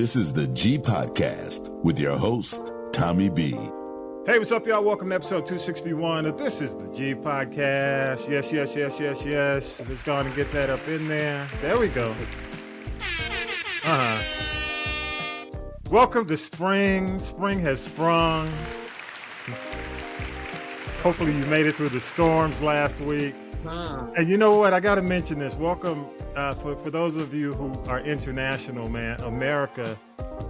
This is the G Podcast with your host, Tommy B. Hey, what's up, y'all? Welcome to episode 261 of This is the G Podcast. Yes. Let's go on and get that up in there. There we go. Welcome to spring. Spring has sprung. Hopefully you made it through the storms last week. And you know what? I got to mention this. Welcome for those of you who are international, man, America.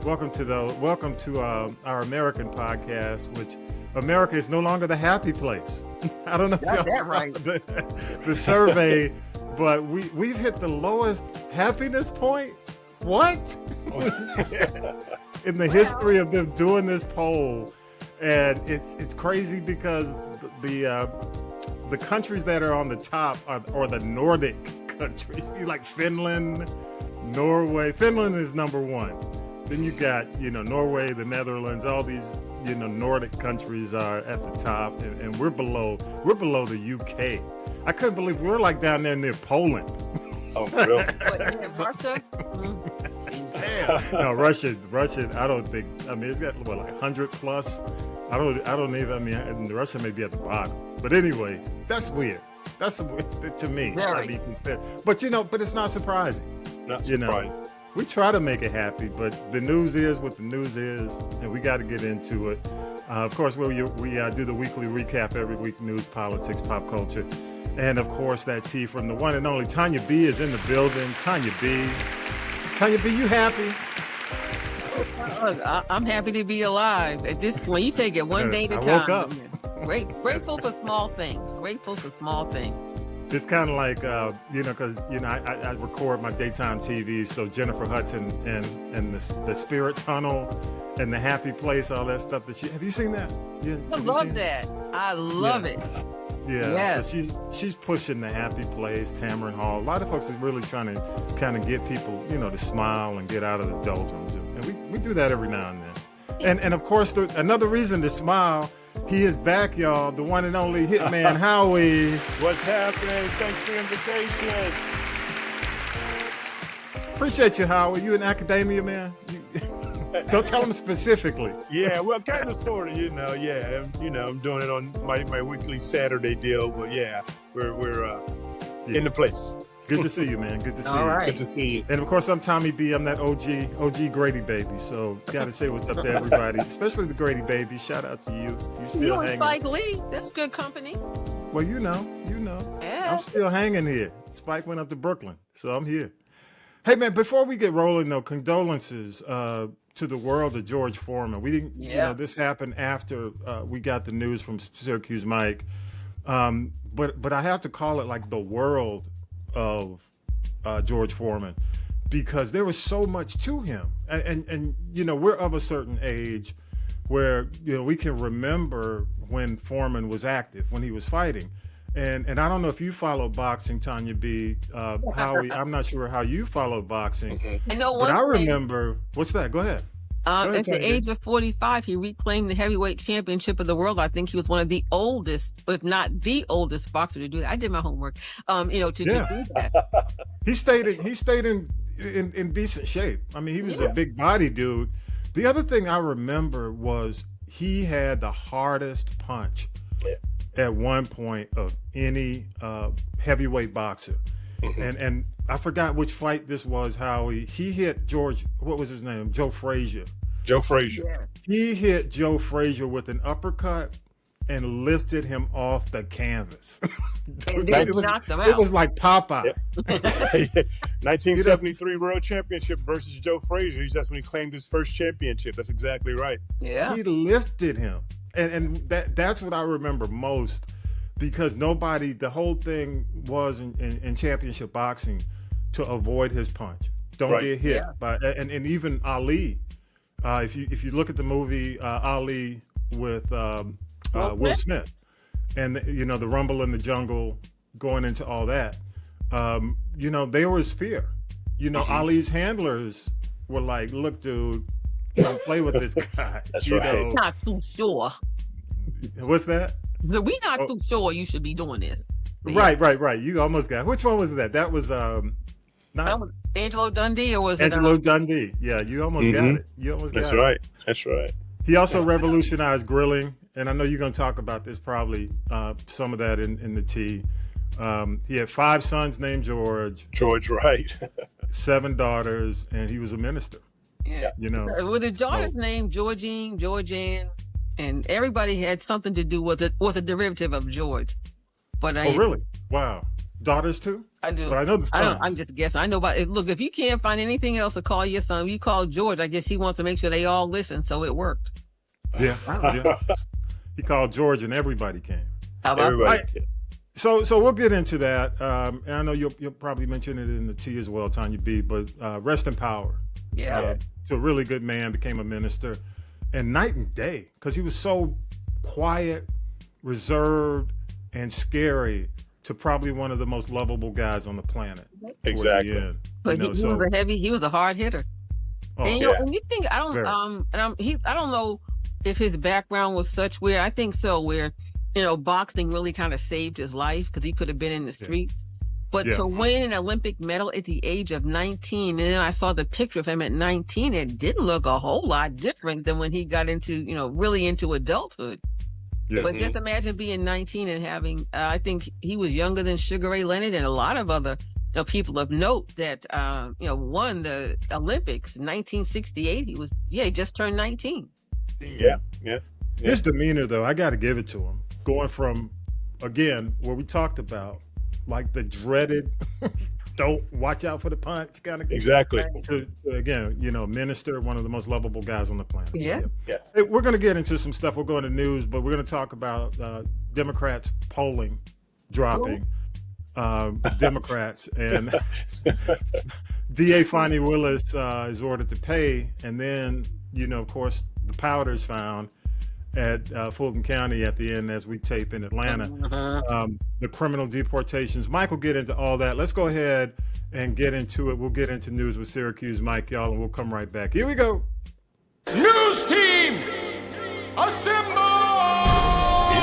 Welcome to our American podcast, which America is no longer the happy place. I don't know if y'all saw right. the survey, but we've hit the lowest happiness point. What? In the history of them doing this poll. And it's crazy because the countries that are on the top are the Nordic countries, like Finland, Norway. Finland is number one. Then you got, Norway, the Netherlands, all these, Nordic countries are at the top, and we're below the UK. I couldn't believe we're like down there near Poland. Oh, really? Russia? No, Russia, I don't think, it's got, like 100 plus? I don't even, Russia may be at the bottom. But anyway, that's weird. That's weird to me. Very. But it's not surprising. Not surprising. We try to make it happy, but the news is what the news is, and we got to get into it. Of course, we do the weekly recap every week, news, politics, pop culture. And of course, that tea from the one and only Tanya B is in the building. Tanya B, you happy? I'm happy to be alive. At this point, you take it one day at a time. I woke up. Grateful for small things. It's kind of like, because, I record my daytime TV, so Jennifer Hudson and the Spirit Tunnel and the Happy Place, all that stuff have you seen that? I love that. I love it. Yeah, yes. So she's pushing the Happy Place, Tamron Hall. A lot of folks are really trying to kind of get people, to smile and get out of the doldrums. And we do that every now and then. And of course, another reason to smile, he is back, y'all. The one and only Hitman Howie. What's happening? Thanks for the invitation. Appreciate you, Howie. You in academia, man? Don't tell him specifically. Yeah, well, kind of, sort of, Yeah, I'm doing it on my weekly Saturday deal, but yeah, we're in the place. Good to see you, man. Good to see you. Right. Good to see you. And of course, I'm Tommy B. I'm that OG Grady baby. So gotta say what's up to everybody, especially the Grady baby. Shout out to you. You still hanging? Spike Lee. That's good company. Well, you know. Yeah. I'm still hanging here. Spike went up to Brooklyn, so I'm here. Hey, man, before we get rolling, though, condolences to the world of George Foreman. We didn't, this happened after we got the news from Syracuse Mike. But I have to call it like the world of George Foreman, because there was so much to him. And we're of a certain age where, we can remember when Foreman was active, when he was fighting. And I don't know if you follow boxing, Tanya B. Howie, I'm not sure how you follow boxing. But I remember, what's that? Go ahead. At the age of 45, he reclaimed the heavyweight championship of the world. I think he was one of the oldest, if not the oldest boxer to do that. I did my homework, to do that. He stayed in decent shape. I mean, he was a big body dude. The other thing I remember was he had the hardest punch at one point of any heavyweight boxer. And I forgot which fight this was, Howie. He hit George, what was his name? Joe Frazier. Yeah. He hit Joe Frazier with an uppercut and lifted him off the canvas. It was like Popeye. 1973 World Championship versus Joe Frazier. That's when he claimed his first championship. That's exactly right. Yeah. He lifted him. And that's what I remember most. Because the whole thing was in championship boxing to avoid his punch. Don't get hit by, and even Ali. If you look at the movie Ali with Will Smith, and the rumble in the jungle, going into all that, there was fear. Ali's handlers were like, "Look, dude, don't play with this guy." That's right. Not too sure. What's that? We're not too sure you should be doing this. Yeah. Right. You almost got. Which one was that? That was Angelo Dundee, or was it Angelo Dundee? Yeah, you almost got it. You almost got it. That's right. He also revolutionized grilling, and I know you're going to talk about this probably, some of that in the tea. He had 5 sons named George. Right. 7 daughters, and he was a minister. Yeah. You know. Well, the daughter's named Georgine, Georgianne, and everybody had something to do with it. Was a derivative of George. But really? Wow. Daughters too? I do. But I know the sons. I'm just guessing. I know about it. Look, if you can't find anything else to call your son, you call George. I guess he wants to make sure they all listen, so it worked. Yeah. Yeah. He called George, and everybody came. How about everybody? So we'll get into that. And I know you'll probably mention it in the tea as well, Tanya B. But rest in power. Yeah. To a really good man, became a minister, and night and day, because he was so quiet, reserved, and scary, to probably one of the most lovable guys on the planet. Exactly. But he was a hard hitter. Oh, and and you think I don't know if his background was such where boxing really kind of saved his life, because he could have been in the streets. But to win an Olympic medal at the age of 19, and then I saw the picture of him at 19, it didn't look a whole lot different than when he got into, really into adulthood. Yeah. But just imagine being 19 and having, I think he was younger than Sugar Ray Leonard and a lot of other people of note that, won the Olympics in 1968. He just turned 19. Yeah. His demeanor, though, I got to give it to him. Going from, again, what we talked about, like the dreaded, don't watch out for the punch kind of. Exactly. To, again, minister, one of the most lovable guys on the planet. Yeah. Hey, we're going to get into some stuff. We'll go into news, but we're going to talk about Democrats polling dropping. Democrats and DA Fani Willis is ordered to pay, and then of course the powder's found at Fulton County at the end as we tape in Atlanta. The criminal deportations. Mike will get into all that. Let's go ahead and get into it. We'll get into news with Syracuse Mike, y'all, and we'll come right back. Here we go. News team, assemble!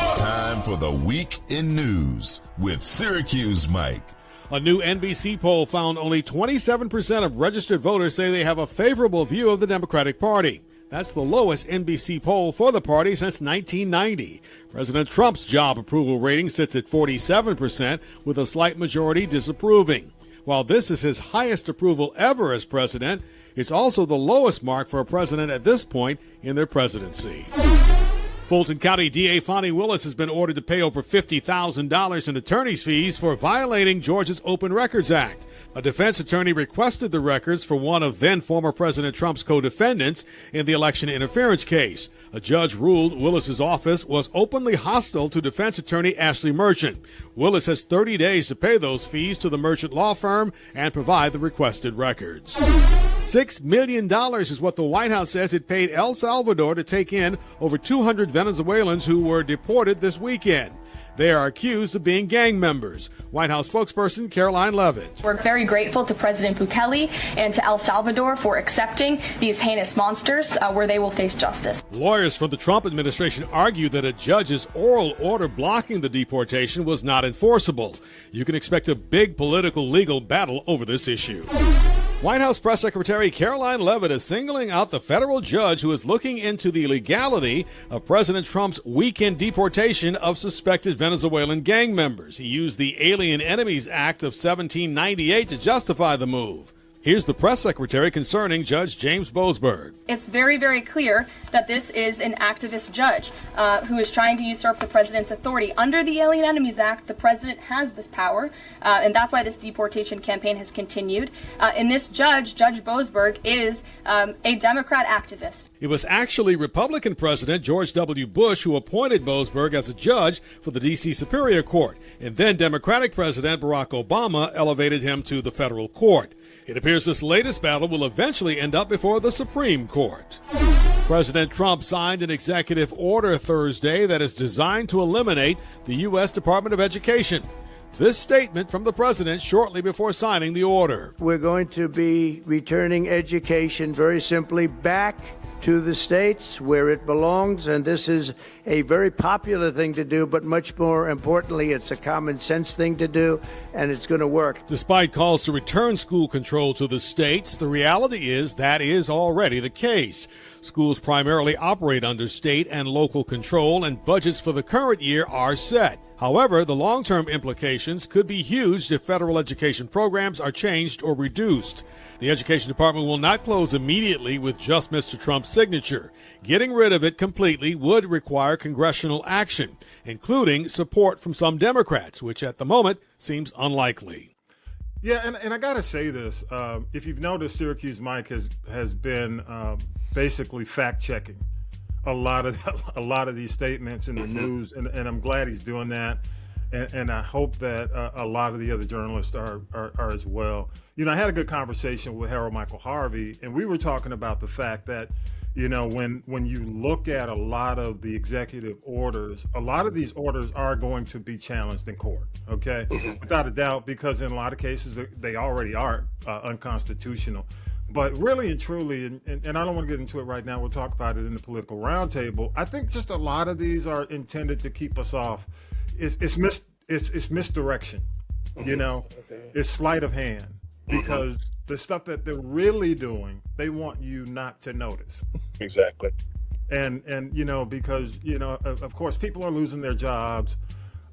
It's time for the Week in News with Syracuse Mike. A new NBC poll found only 27% of registered voters say they have a favorable view of the Democratic Party. That's the lowest NBC poll for the party since 1990. President Trump's job approval rating sits at 47%, with a slight majority disapproving. While this is his highest approval ever as president, it's also the lowest mark for a president at this point in their presidency. Fulton County DA Fani Willis has been ordered to pay over $50,000 in attorney's fees for violating Georgia's Open Records Act. A defense attorney requested the records for one of then-former President Trump's co-defendants in the election interference case. A judge ruled Willis's office was openly hostile to defense attorney Ashley Merchant. Willis has 30 days to pay those fees to the Merchant law firm and provide the requested records. $6 million is what the White House says it paid El Salvador to take in over 200 Venezuelans who were deported this weekend. They are accused of being gang members. White House spokesperson Caroline Leavitt. We're very grateful to President Bukele and to El Salvador for accepting these heinous monsters where they will face justice. Lawyers for the Trump administration argue that a judge's oral order blocking the deportation was not enforceable. You can expect a big political legal battle over this issue. White House Press Secretary Caroline Leavitt is singling out the federal judge who is looking into the legality of President Trump's weekend deportation of suspected Venezuelan gang members. He used the Alien Enemies Act of 1798 to justify the move. Here's the press secretary concerning Judge James Boasberg. It's very, very clear that this is an activist judge who is trying to usurp the president's authority. Under the Alien Enemies Act, the president has this power, and that's why this deportation campaign has continued. And this judge, Judge Boasberg, is a Democrat activist. It was actually Republican President George W. Bush who appointed Boasberg as a judge for the D.C. Superior Court, and then Democratic President Barack Obama elevated him to the federal court. It appears this latest battle will eventually end up before the Supreme Court. President Trump signed an executive order Thursday that is designed to eliminate the U.S. Department of Education. This statement from the president shortly before signing the order. We're going to be returning education very simply back to the states where it belongs, and this is a very popular thing to do, but much more importantly, it's a common sense thing to do, and it's going to work. Despite calls to return school control to the states, the reality is that is already the case. Schools primarily operate under state and local control, and budgets for the current year are set. However, the long-term implications could be huge if federal education programs are changed or reduced. The Education Department will not close immediately with just Mr. Trump's signature. Getting rid of it completely would require congressional action, including support from some Democrats, which at the moment seems unlikely. Yeah, and I got to say this. If you've noticed, Syracuse Mike has been basically fact-checking a lot of these statements in the news, and I'm glad he's doing that. And I hope that a lot of the other journalists are as well. You know, I had a good conversation with Harold Michael Harvey, and we were talking about the fact that, you know, when you look at a lot of the executive orders, a lot of these orders are going to be challenged in court, okay? Without a doubt, because in a lot of cases, they already are unconstitutional. But really and truly, and I don't want to get into it right now, we'll talk about it in the political roundtable. I think just a lot of these are intended to keep us off. It's misdirection, you know, it's sleight of hand, because the stuff that they're really doing, they want you not to notice. Exactly. And you know, because, you know, of course, people are losing their jobs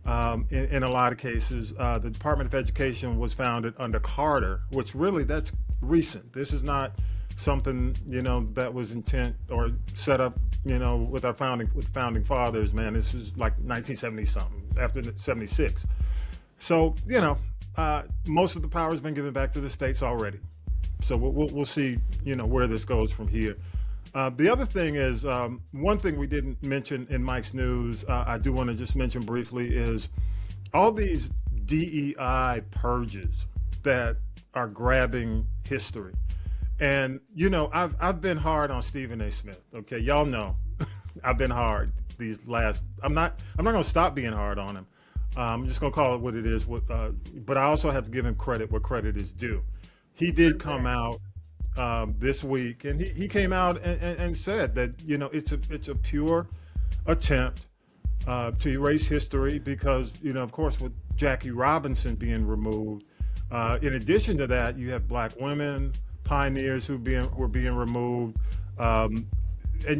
in a lot of cases. The Department of Education was founded under Carter, which really, that's recent. This is not something, you know, that was intent or set up, you know, with our founding fathers, man. This was like 1970 something, after 76. So, you know, most of the power has been given back to the states already. So we'll see, you know, where this goes from here. The other thing is, one thing we didn't mention in Mike's news, I do want to just mention briefly, is all these DEI purges that are grabbing history. And, you know, I've been hard on Stephen A. Smith. Okay, y'all know I've been hard these last. I'm not going to stop being hard on him. I'm just going to call it what it is. But I also have to give him credit where credit is due. He did come out this week, and he came out and said that, you know, it's a pure attempt to erase history, because, you know, of course, with Jackie Robinson being removed, in addition to that, you have Black women pioneers who were being removed, and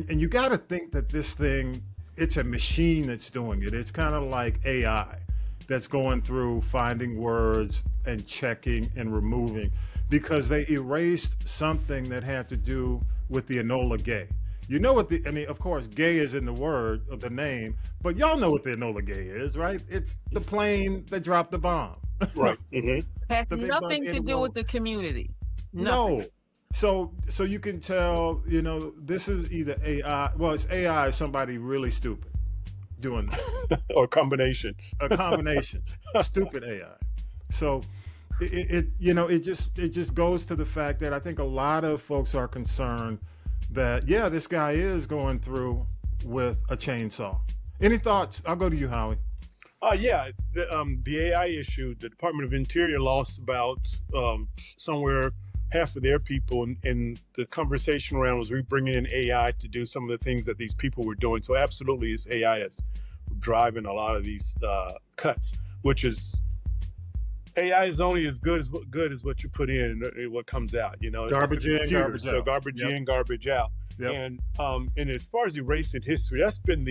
you got to think that this thing, it's a machine that's doing it. It's kind of like AI that's going through, finding words and checking and removing, because they erased something that had to do with the Enola Gay. You know what I mean, of course, gay is in the word of the name, but y'all know what the Enola Gay is, right? It's the plane that dropped the bomb. Right. Has nothing to do with the community. Nothing. No. So you can tell, you know, this is either AI. Well, it's AI, somebody really stupid doing that. Or a combination. Stupid AI. So it you know, it just goes to the fact that I think a lot of folks are concerned that, yeah, this guy is going through with a chainsaw. Any thoughts? I'll go to you, Howie. Yeah, the AI issue, the Department of Interior lost about somewhere half of their people, and the conversation around was bringing in AI to do some of the things that these people were doing. So absolutely, it's AI that's driving a lot of these cuts, which is, AI is only as good as what you put in and what comes out. You know, garbage in, garbage out. So garbage in, garbage out. Yep. And as far as erasing history, that's been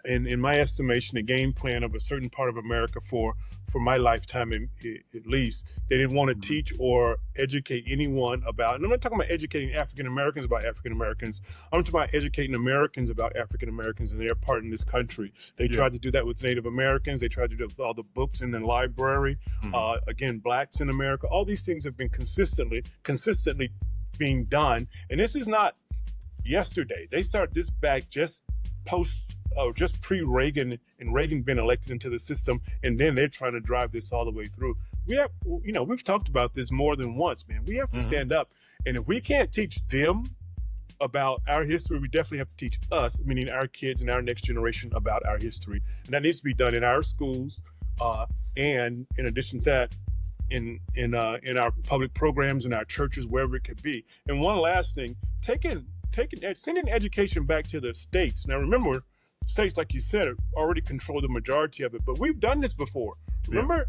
in my estimation, the game plan of a certain part of America for my lifetime, at least. They didn't want to teach or educate anyone about, and I'm not talking about educating African Americans about African Americans. I'm talking about educating Americans about African Americans and their part in this country. They tried to do that with Native Americans. They tried to do that with all the books in the library. Again, Blacks in America. All these things have been consistently being done. And this is not yesterday. They started this back just pre-Reagan, and Reagan been elected into the system, and then they're trying to drive this all the way through. We've talked about this more than once, man. We have to stand up, and if we can't teach them about our history, we definitely have to teach us, meaning our kids and our next generation, about our history, and that needs to be done in our schools, and in addition to that, in our public programs, in our churches, wherever it could be. And one last thing, taking sending education back to the states. Now, remember, states, like you said, already control the majority of it, but we've done this before. Remember,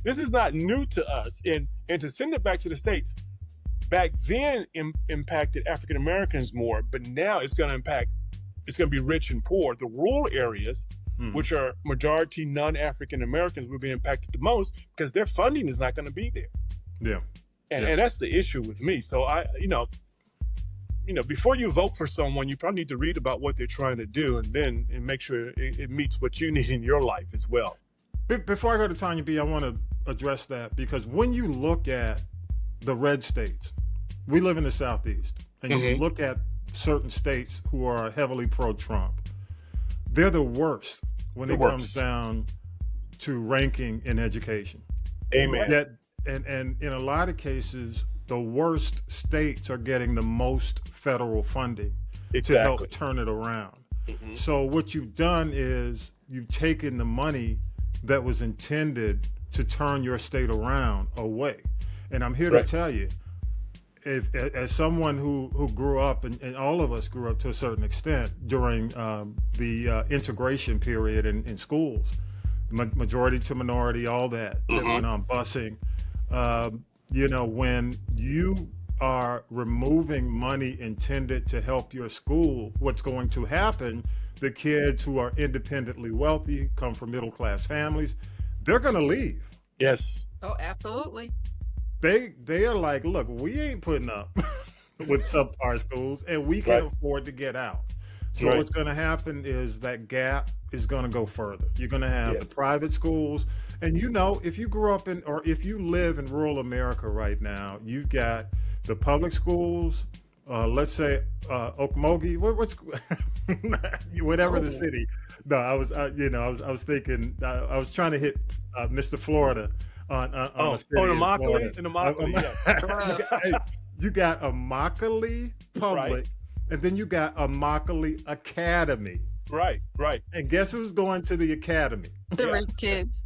this is not new to us. And to send it back to the states, back then impacted African Americans more, but now it's going to be rich and poor. The rural areas, which are majority non-African Americans, will be impacted the most because their funding is not going to be there. Yeah. And that's the issue with me. So before you vote for someone, you probably need to read about what they're trying to do and make sure it meets what you need in your life as well. Before I go to Tanya B, I want to address that because when you look at the red states, we live in the Southeast, and you look at certain states who are heavily pro-Trump, they're the worst when it comes down to ranking in education. Amen. And in a lot of cases, the worst states are getting the most federal funding to help turn it around. So what you've done is you've taken the money that was intended to turn your state around away. And I'm here to tell you, as someone who grew up, and all of us grew up to a certain extent during the integration period in schools, majority to minority, all that went on, busing. When you are removing money intended to help your school, what's going to happen, the kids who are independently wealthy, come from middle-class families, they're going to leave. Yes. Oh, absolutely. They are like, look, we ain't putting up with subpar schools, and we can afford to get out. So what's going to happen is that gap is going to go further. You're going to have the private schools. And if you grew up or if you live in rural America right now, you've got the public schools, let's say Okmulgee, whatever the city. No, I was thinking, I was trying to hit Mr. Florida on a city in Florida. You got Immokalee Public, and then you got Immokalee Academy. Right. And guess who's going to the academy? The rich kids.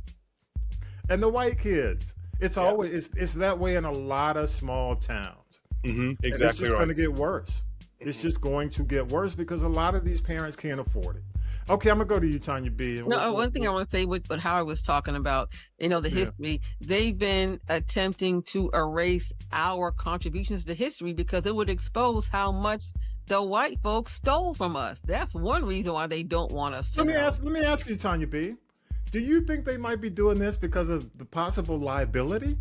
And the white kids. It's always it's that way in a lot of small towns. Exactly. And it's just going to get worse. It's just going to get worse because a lot of these parents can't afford it. Okay, I'm gonna go to you, Tanya B. One thing I want to say with what Howard was talking about, the history, they've been attempting to erase our contributions to history because it would expose how much the white folks stole from us. That's one reason why they don't want us to. Let me ask you, Tanya B. Do you think they might be doing this because of the possible liability?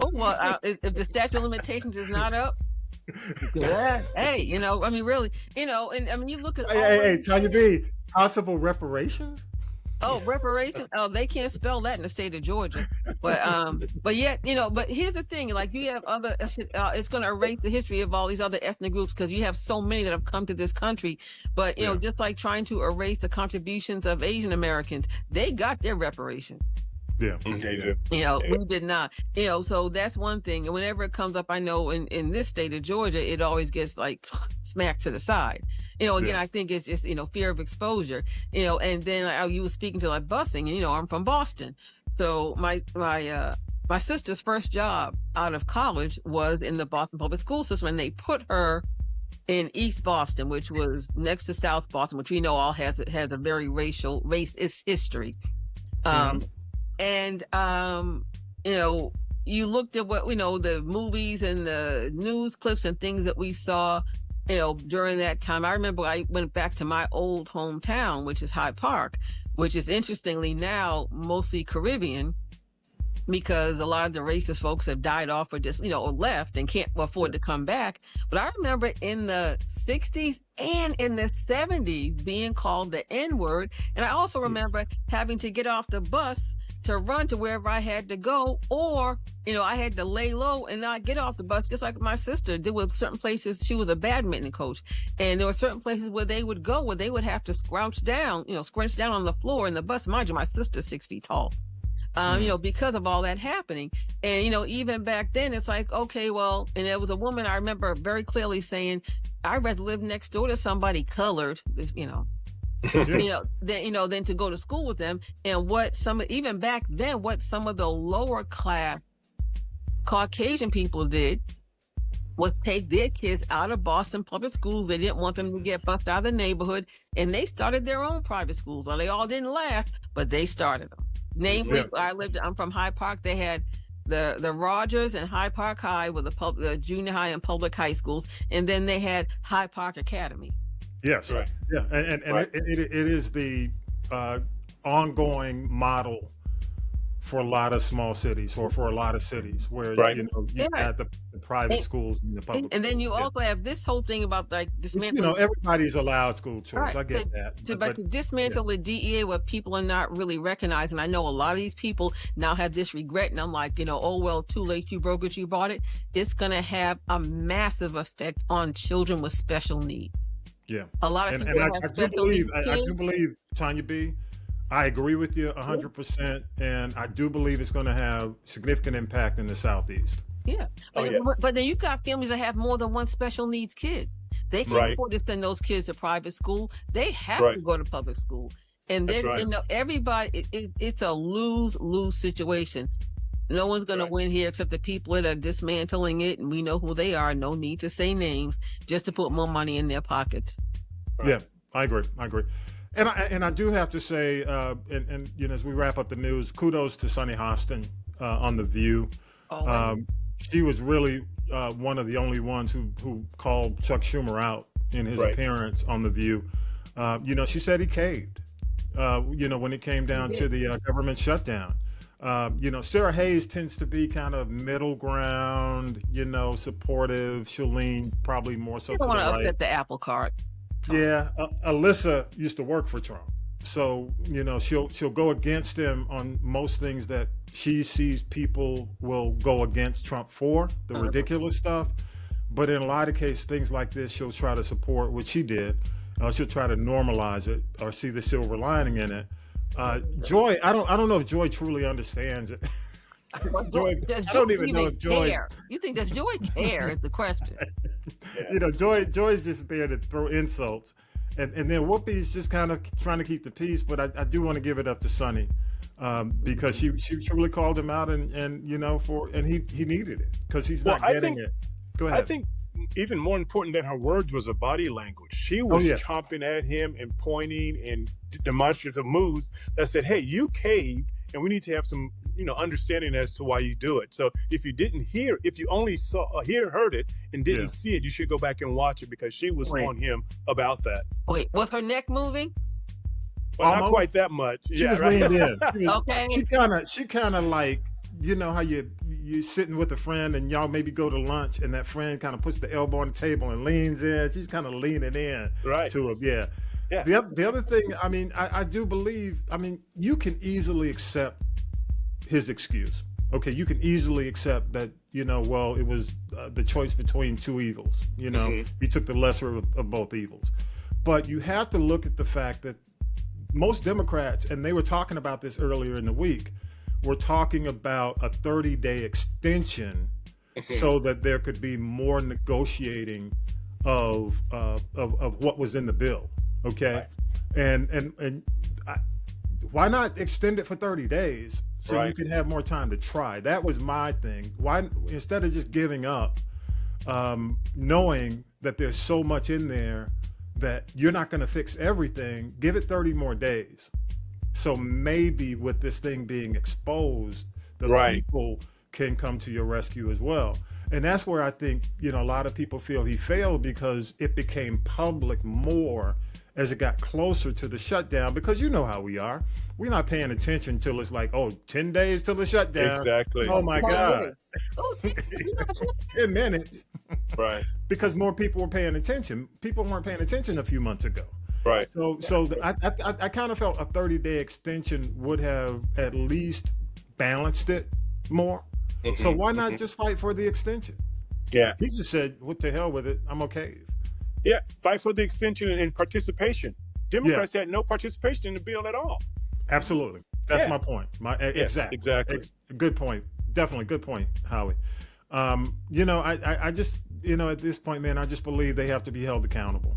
Oh, well, if the statute of limitations is not up, hey, really, and you look at hey, Tanya B, possible reparations? Oh, reparations. Oh, they can't spell that in the state of Georgia. But yet, but here's the thing, like you have other, it's going to erase the history of all these other ethnic groups because you have so many that have come to this country. But, just like trying to erase the contributions of Asian Americans, they got their reparations. Yeah. They did. We did not. So that's one thing. And whenever it comes up, I know in this state of Georgia, it always gets like smacked to the side. I think it's just, fear of exposure, and then you were speaking to like busing, and, I'm from Boston. So my sister's first job out of college was in the Boston public school system, and they put her in East Boston, which was next to South Boston, which we know all has a very racist history. You looked at what, the movies and the news clips and things that we saw, during that time. I remember I went back to my old hometown, which is Hyde Park, which is interestingly now mostly Caribbean because a lot of the racist folks have died off or just, or left and can't afford to come back. But I remember in the 60s and in the 70s being called the N-word. And I also remember having to get off the bus to run to wherever I had to go, or, I had to lay low and not get off the bus, just like my sister did with certain places. She was a badminton coach, and there were certain places where they would go where they would have to scrunch down on the floor in the bus. Mind you, my sister's 6 feet tall. Because of all that happening. And, even back then, it's like, okay, well, and there was a woman I remember very clearly saying, I'd rather live next door to somebody colored, than to go to school with them. And what some of the lower class Caucasian people did was take their kids out of Boston public schools. They didn't want them to get bussed out of the neighborhood, and they started their own private schools. Well, they all didn't last, but they started them. Namely, I'm from Hyde Park. They had the Rogers and Hyde Park High were the junior high and public high schools, and then they had Hyde Park Academy. Yes, right. Yeah, and right. It is the ongoing model for a lot of small cities, or for a lot of cities where you had the private schools and the public. And then you also have this whole thing about like dismantling. Everybody's allowed school choice. Right. I get that. But to dismantle the DEA, what people are not really recognizing. I know a lot of these people now have this regret, and I'm like, oh well, too late. You broke it, you bought it. It's going to have a massive effect on children with special needs. Yeah, a lot of people. I do believe, Tanya B. I agree with you 100%, and I do believe it's going to have significant impact in the Southeast. Yeah, but then you've got families that have more than one special needs kid. They can't afford to send those kids to private school. They have to go to public school, and then everybody. It's a lose-lose situation. No one's going to win here except the people that are dismantling it, and we know who they are. No need to say names, just to put more money in their pockets. Right. Yeah, I agree. And I do have to say, and as we wrap up the news, kudos to Sunny Hostin on The View. She was really one of the only ones who called Chuck Schumer out in his appearance on The View. She said he caved, when it came down to the government shutdown. Sarah Hayes tends to be kind of middle ground, supportive. She'll lean probably more so to the right. You don't want to upset the apple cart. Yeah, Alyssa used to work for Trump, so she'll go against him on most things that she sees people will go against Trump for, the ridiculous stuff. But in a lot of cases, things like this, she'll try to support what she did. She'll try to normalize it or see the silver lining in it. Joy, I don't know if Joy truly understands it. Joy, I don't even know if Joy. You think that Joy care is the question? Joy's just there to throw insults, and then Whoopi's just kind of trying to keep the peace. But I do want to give it up to Sunny, because she truly called him out, and he needed it because he's not getting it. Go ahead. I think even more important than her words was her body language. She was chomping at him and pointing and demonstrative moves that said, "Hey, you caved, and we need to have some understanding as to why you do it." So if you only heard it and didn't see it, you should go back and watch it, because she was on him about that. Wait, was her neck moving? Well, not quite that much. She was leaned in. Okay. She kind of like, how you sitting with a friend and y'all maybe go to lunch, and that friend kind of puts the elbow on the table and leans in. She's kind of leaning in to him. Yeah. Yeah. The other thing, I do believe, you can easily accept his excuse. Okay, you can easily accept that, it was the choice between two evils. He took the lesser of both evils. But you have to look at the fact that most Democrats, and they were talking about this earlier in the week, were talking about a 30-day extension so that there could be more negotiating of what was in the bill. Okay, and why not extend it for 30 days so you can have more time to try? That was my thing. Why, instead of just giving up, knowing that there's so much in there that you're not going to fix everything, give it 30 more days. So maybe with this thing being exposed, the people can come to your rescue as well. And that's where I think, a lot of people feel he failed, because it became public more as it got closer to the shutdown, because you know how we are. We're not paying attention till it's like, 10 days till the shutdown. Exactly. Oh my God. 10 minutes. Right. Because more people were paying attention. People weren't paying attention a few months ago. Right. So I kind of felt a 30-day extension would have at least balanced it more. So why not just fight for the extension? Yeah. He just said, what the hell with it? I'm okay. Yeah, fight for the extension and participation. Democrats had no participation in the bill at all. Absolutely. That's my point. Exactly. Good point. Definitely good point, Howie. I just, at this point, man, I just believe they have to be held accountable.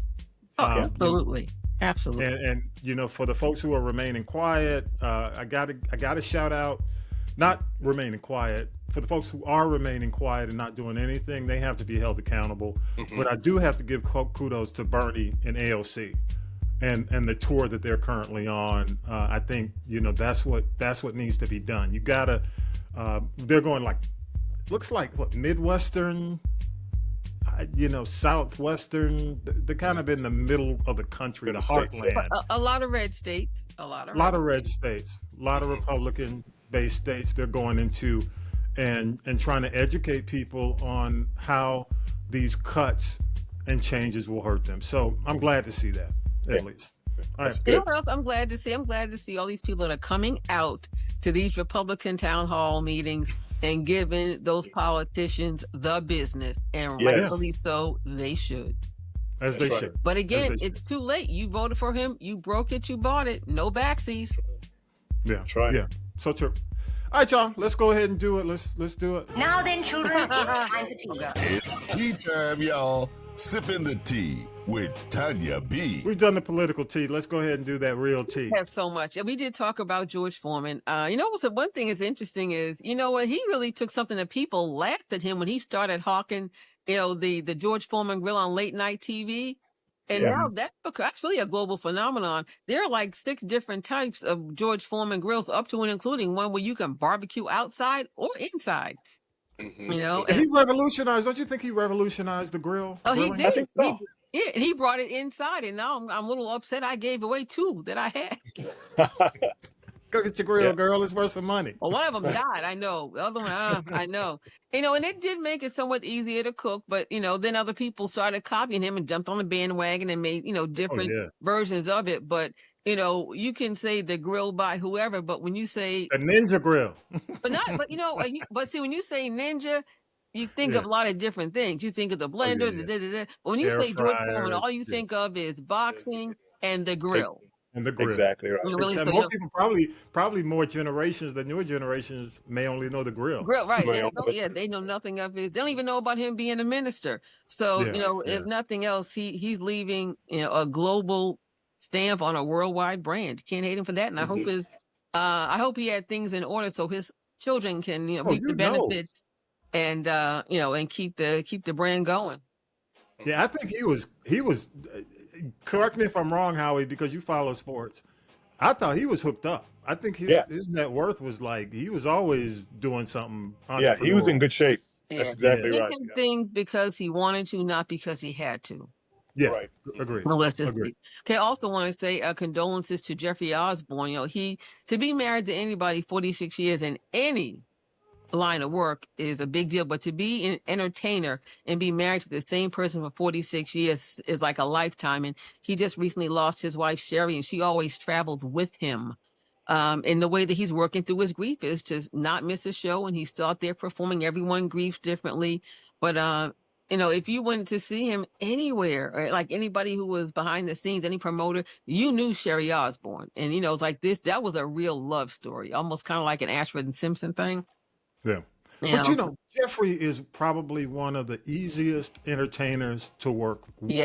Absolutely. Absolutely. And for the folks who are remaining quiet, I gotta shout out not remaining quiet. For the folks who are remaining quiet and not doing anything, they have to be held accountable. But I do have to give kudos to Bernie and AOC and the tour that they're currently on. I think, that's what needs to be done. You gotta, they're going looks like what, Midwestern, Southwestern, they're kind of in the middle of the country, the heartland. A lot of red states, a lot of red states, a lot of Republican-based states they're going into and trying to educate people on how these cuts and changes will hurt them. So I'm glad to see that, at least. All right. You know what else I'm glad to see? I'm glad to see all these people that are coming out to these Republican town hall meetings and giving those politicians the business. And rightfully so, they should. As they should. But again, it's too late. You voted for him. You broke it. You bought it. No backsies. Yeah. That's right. Yeah. So true. All right, y'all. Let's go ahead and do it. Let's do it. Now then, children, it's time for tea. It's tea time, y'all. Sipping the tea with Tanya B. We've done the political tea. Let's go ahead and do that real tea. We have so much. And we did talk about George Foreman. So one thing that's interesting is, he really took something that people laughed at him when he started hawking, the George Foreman grill on late night TV. And now that's really a global phenomenon. There are like 6 different types of George Foreman grills, up to and including one where you can barbecue outside or inside. He revolutionized. Don't you think he revolutionized the grill? Oh, grilling? He did. I think so. He brought it inside, and now I'm a little upset. I gave away 2 that I had. Go get your grill, girl. It's worth some money. Well, one of them died. I know. The other one, I know. And it did make it somewhat easier to cook. But then other people started copying him and jumped on the bandwagon and made different versions of it. But you can say the grill by whoever, but when you say a Ninja grill, but see, when you say Ninja, you think of a lot of different things. You think of the blender, But when you say George Foreman, all you think of is boxing and the grill. And the grill. Exactly right. And most people probably more generations, the newer generations may only know the grill. Right. They know nothing of it. They don't even know about him being a minister. So, if nothing else, he's leaving a global stamp on a worldwide brand. Can't hate him for that. And I hope he had things in order so his children can reap the benefits and and keep the brand going. Yeah, I think he was correct me if I'm wrong, Howie, because you follow sports. I thought he was hooked up. I think his net worth was he was always doing something. Yeah, he was in good shape. That's exactly right. Things because he wanted to, not because he had to. Yeah, right. Agreed. Well, let's just agree. Okay, I also want to say condolences to Jeffrey Osborne. To be married to anybody 46 years in any line of work is a big deal, but to be an entertainer and be married to the same person for 46 years is like a lifetime. And he just recently lost his wife, Sherry, and she always traveled with him. And the way that he's working through his grief is to not miss a show, and he's still out there performing. Everyone grieves differently. But, if you went to see him anywhere, or like anybody who was behind the scenes, any promoter, you knew Sherry Osborne. And, it's like that was a real love story, almost kind of like an Ashford and Simpson thing. Yeah. But Jeffrey is probably one of the easiest entertainers to work with.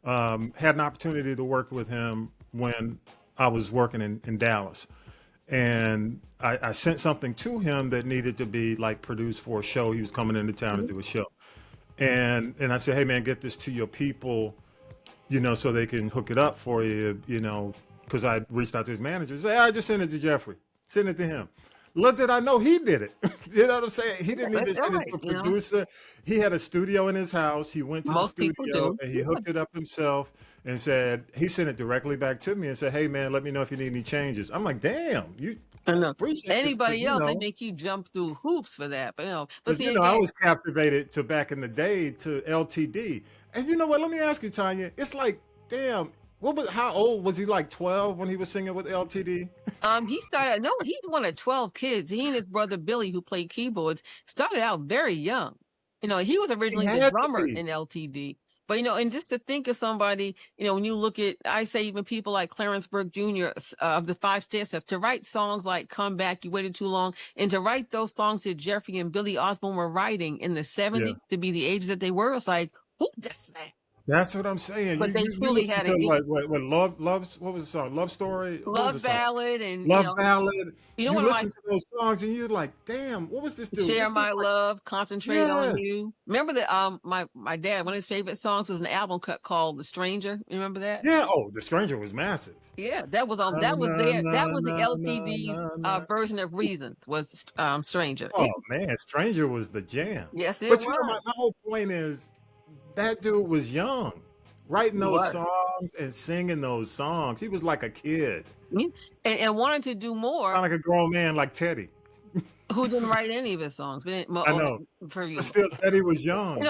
Had an opportunity to work with him when I was working in Dallas. And I sent something to him that needed to be produced for a show. He was coming into town to do a show. And I said, hey man, get this to your people, so they can hook it up for you, because I reached out to his manager. Say, I just sent it to Jeffrey. Send it to him. Little did I know he did it. You know what I'm saying? He didn't even send it to a producer. He had a studio in his house. He went to the studio and he hooked it up himself and said, he sent it directly back to me and said, hey man, let me know if you need any changes. I'm like, damn, anybody else, they make you jump through hoops for that. But I was captivated to back in the day to LTD. And you know what? Let me ask you, Tanya. It's like, damn. How old was he? 12 when he was singing with LTD? He's one of 12 kids. He and his brother Billy, who played keyboards, started out very young. He was originally the drummer in LTD. But, and just to think of somebody, when you look at, I say even people like Clarence Burke Jr. Of the 5 Steps, to write songs like Come Back, You Waited Too Long, and to write those songs that Jeffrey and Billy Osborne were writing in the 70s to be the ages that they were, it's like, who does that? That's what I'm saying. But they You truly listen had to a like what love, what was the song? Love Story? What was love the song? ballad, and Love Ballad. you know You one of my listen to those songs and you're like, damn, what was this dude? Share This dude's My like, Love, Concentrate on yes, You. Remember that my dad, one of his favorite songs was an album cut called The Stranger. You remember that? yeah. Oh, The Stranger was massive. Yeah, that was on Na, that was na, there. na, That was the na, na, LTD na, na. version of Reasons was Stranger. Oh man, Stranger was the jam. Yes, it But you know, was. my whole point is that dude was young, writing He those was. songs and singing those songs. He was like a kid, And wanted to do more. kind of like a grown man, like Teddy. Who didn't write any of his songs? I know, For you. but still, Teddy was young.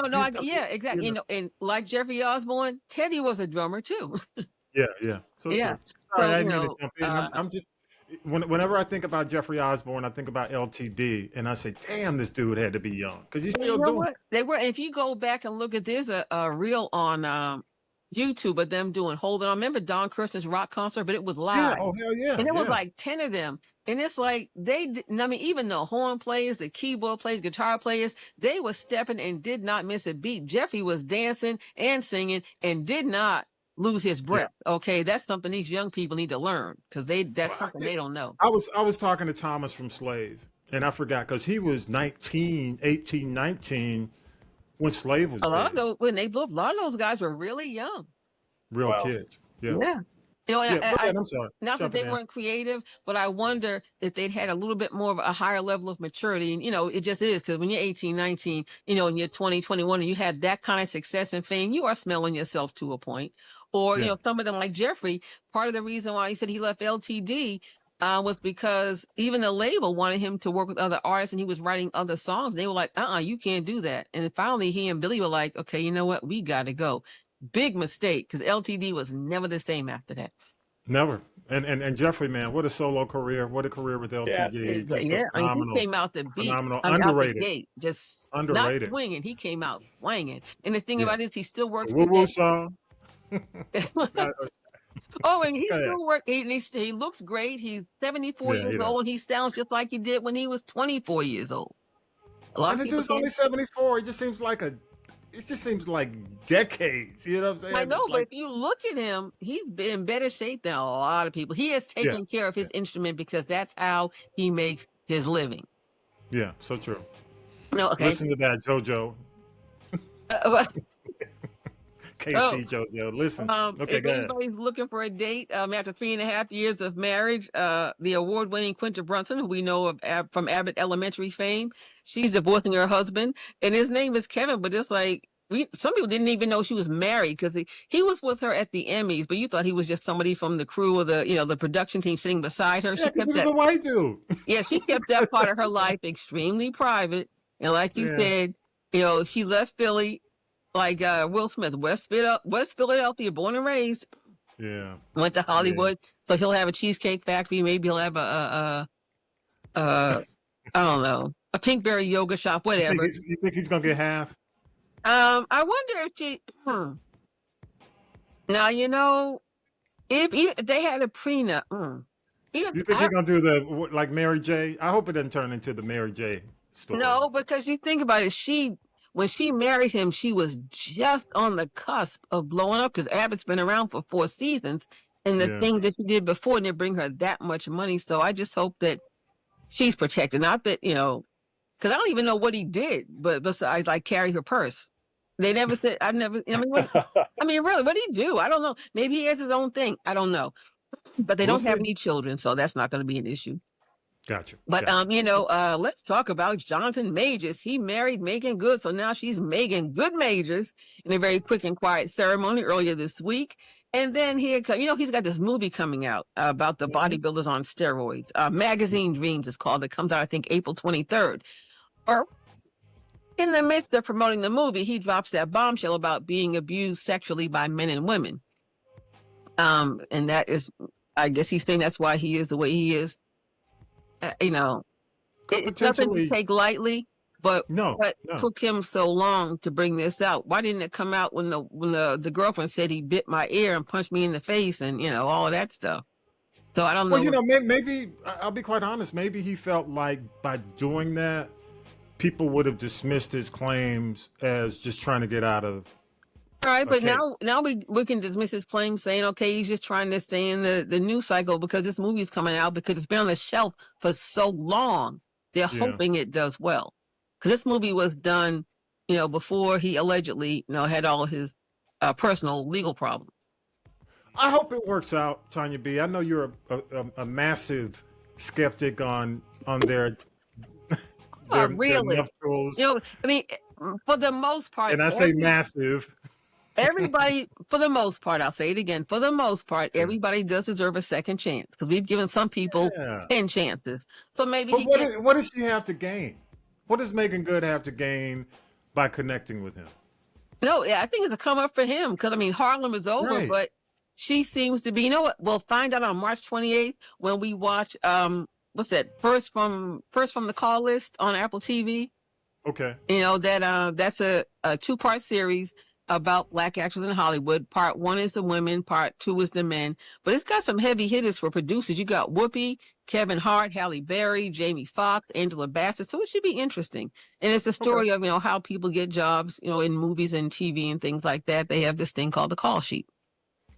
Yeah, exactly. You know. And like Jeffrey Osborne, Teddy was a drummer too. Yeah, yeah. So Yeah. true. Sorry, So I didn't mean to jump in. uh, I'm just whenever I think about Jeffrey Osborne, I think about LTD, and I say, damn, this dude had to be young because he's still you know doing. what? They were. If you go back and look at, there's a reel on YouTube of them doing Hold On. I remember Don Kirshner's rock concert, but it was Yeah. live. Oh hell yeah. And it was Yeah. like 10 of them. And it's like I mean, even the horn players, the keyboard players, guitar players, they were stepping and did not miss a beat. Jeffrey was dancing and singing and did not lose his breath. Yeah. Okay. That's something these young people need to learn because that's something they don't know. I was talking to Thomas from Slave, and I forgot because he was 19, 18, 19 when Slave was a lot big. of those guys were really young. Real kids. Yeah. Yeah. You know, I'm sorry. Not that they weren't creative, but I wonder if they'd had a little bit more of a higher level of maturity. And, you know, it just is because when you're 18, 19, you know, and you're 20, 21, and you had that kind of success and fame, you are smelling yourself to a point. Or, you know, some of them like Jeffrey, part of the reason why he said he left LTD was because even the label wanted him to work with other artists and he was writing other songs. They were like, you can't do that. And finally, he and Billy were like, okay, you know what? We got to go. Big mistake because LTD was never the same after that. Never. And Jeffrey, man, what a solo career. What a career with LTD. Yeah. I mean, he came out the beat. Phenomenal. Underrated. Out the gate, just underrated. Not swinging. He came out swinging. And the thing about it is he still works. Woo-woo song. Oh, and he still works. He looks great. He's 74 years old, and he sounds just like he did when he was 24 years old. And the dude's only 74. It just seems like decades. You know what I'm saying? I know, but if you look at him, he's been in better shape than a lot of people. He has taken care of his instrument because that's how he makes his living. Yeah, so true. No, okay. Listen to that, JoJo. KC JoJo, listen. Okay, if anybody's looking for a date after 3.5 years of marriage, the award-winning Quinta Brunson, who we know from Abbott Elementary fame, she's divorcing her husband, and his name is Kevin. But it's like some people didn't even know she was married because he was with her at the Emmys, but you thought he was just somebody from the crew or the production team sitting beside her. Yeah, because he was a white dude. Yeah, she kept that part of her life extremely private, and like you said, she left Philly. Like Will Smith, West Philadelphia, born and raised. Yeah. Went to Hollywood, so he'll have a cheesecake factory. Maybe he'll have I don't know, a Pinkberry yoga shop, whatever. You think he's gonna get half? I wonder if she. Now if they had a prenup. You think he's gonna do the like Mary J? I hope it doesn't turn into the Mary J story. No, because you think about it, when she married him, she was just on the cusp of blowing up because Abbott's been around for 4 seasons. And the thing that she did before didn't bring her that much money. So I just hope that she's protected. Not that, because I don't even know what he did, but besides like carry her purse. They never said, really, what did he do? I don't know. Maybe he has his own thing. I don't know. But they don't have any children, so that's not going to be an issue. Gotcha. But let's talk about Jonathan Majors. He married Megan Good, so now she's Megan Good Majors in a very quick and quiet ceremony earlier this week. And then he's got this movie coming out about the bodybuilders on steroids. Magazine Dreams is called. It comes out, I think, April 23rd. Or in the midst of promoting the movie, he drops that bombshell about being abused sexually by men and women. And that is, I guess he's saying that's why he is the way he is. It's nothing to take lightly, but what took him so long to bring this out? Why didn't it come out when the girlfriend said he bit my ear and punched me in the face and all of that stuff? So I don't know. Well, maybe I'll be quite honest. Maybe he felt like by doing that, people would have dismissed his claims as just trying to get out of All right, but now we can dismiss his claim saying, okay, he's just trying to stay in the news cycle because this movie's coming out because it's been on the shelf for so long. They're hoping it does well. Because this movie was done, before he allegedly, had all his personal legal problems. I hope it works out, Tanya B. I know you're a massive skeptic on their really? nuptials. For the most part. And I say massive. Everybody, for the most part, I'll say it again, for the most part, everybody does deserve a second chance because we've given some people 10 chances. So maybe what does she have to gain? What does Megan Good have to gain by connecting with him? No, I think it's a come up for him because, Harlem is over, but she seems to be, we'll find out on March 28th when we watch, what's that, First from the Call List on Apple TV. Okay. That's a 2-part series about Black actors in Hollywood. Part 1 is the women, part 2 is the men. But it's got some heavy hitters for producers. You got Whoopi, Kevin Hart, Halle Berry, Jamie Foxx, Angela Bassett. So it should be interesting. And it's a story of, how people get jobs, in movies and TV and things like that. They have this thing called the call sheet.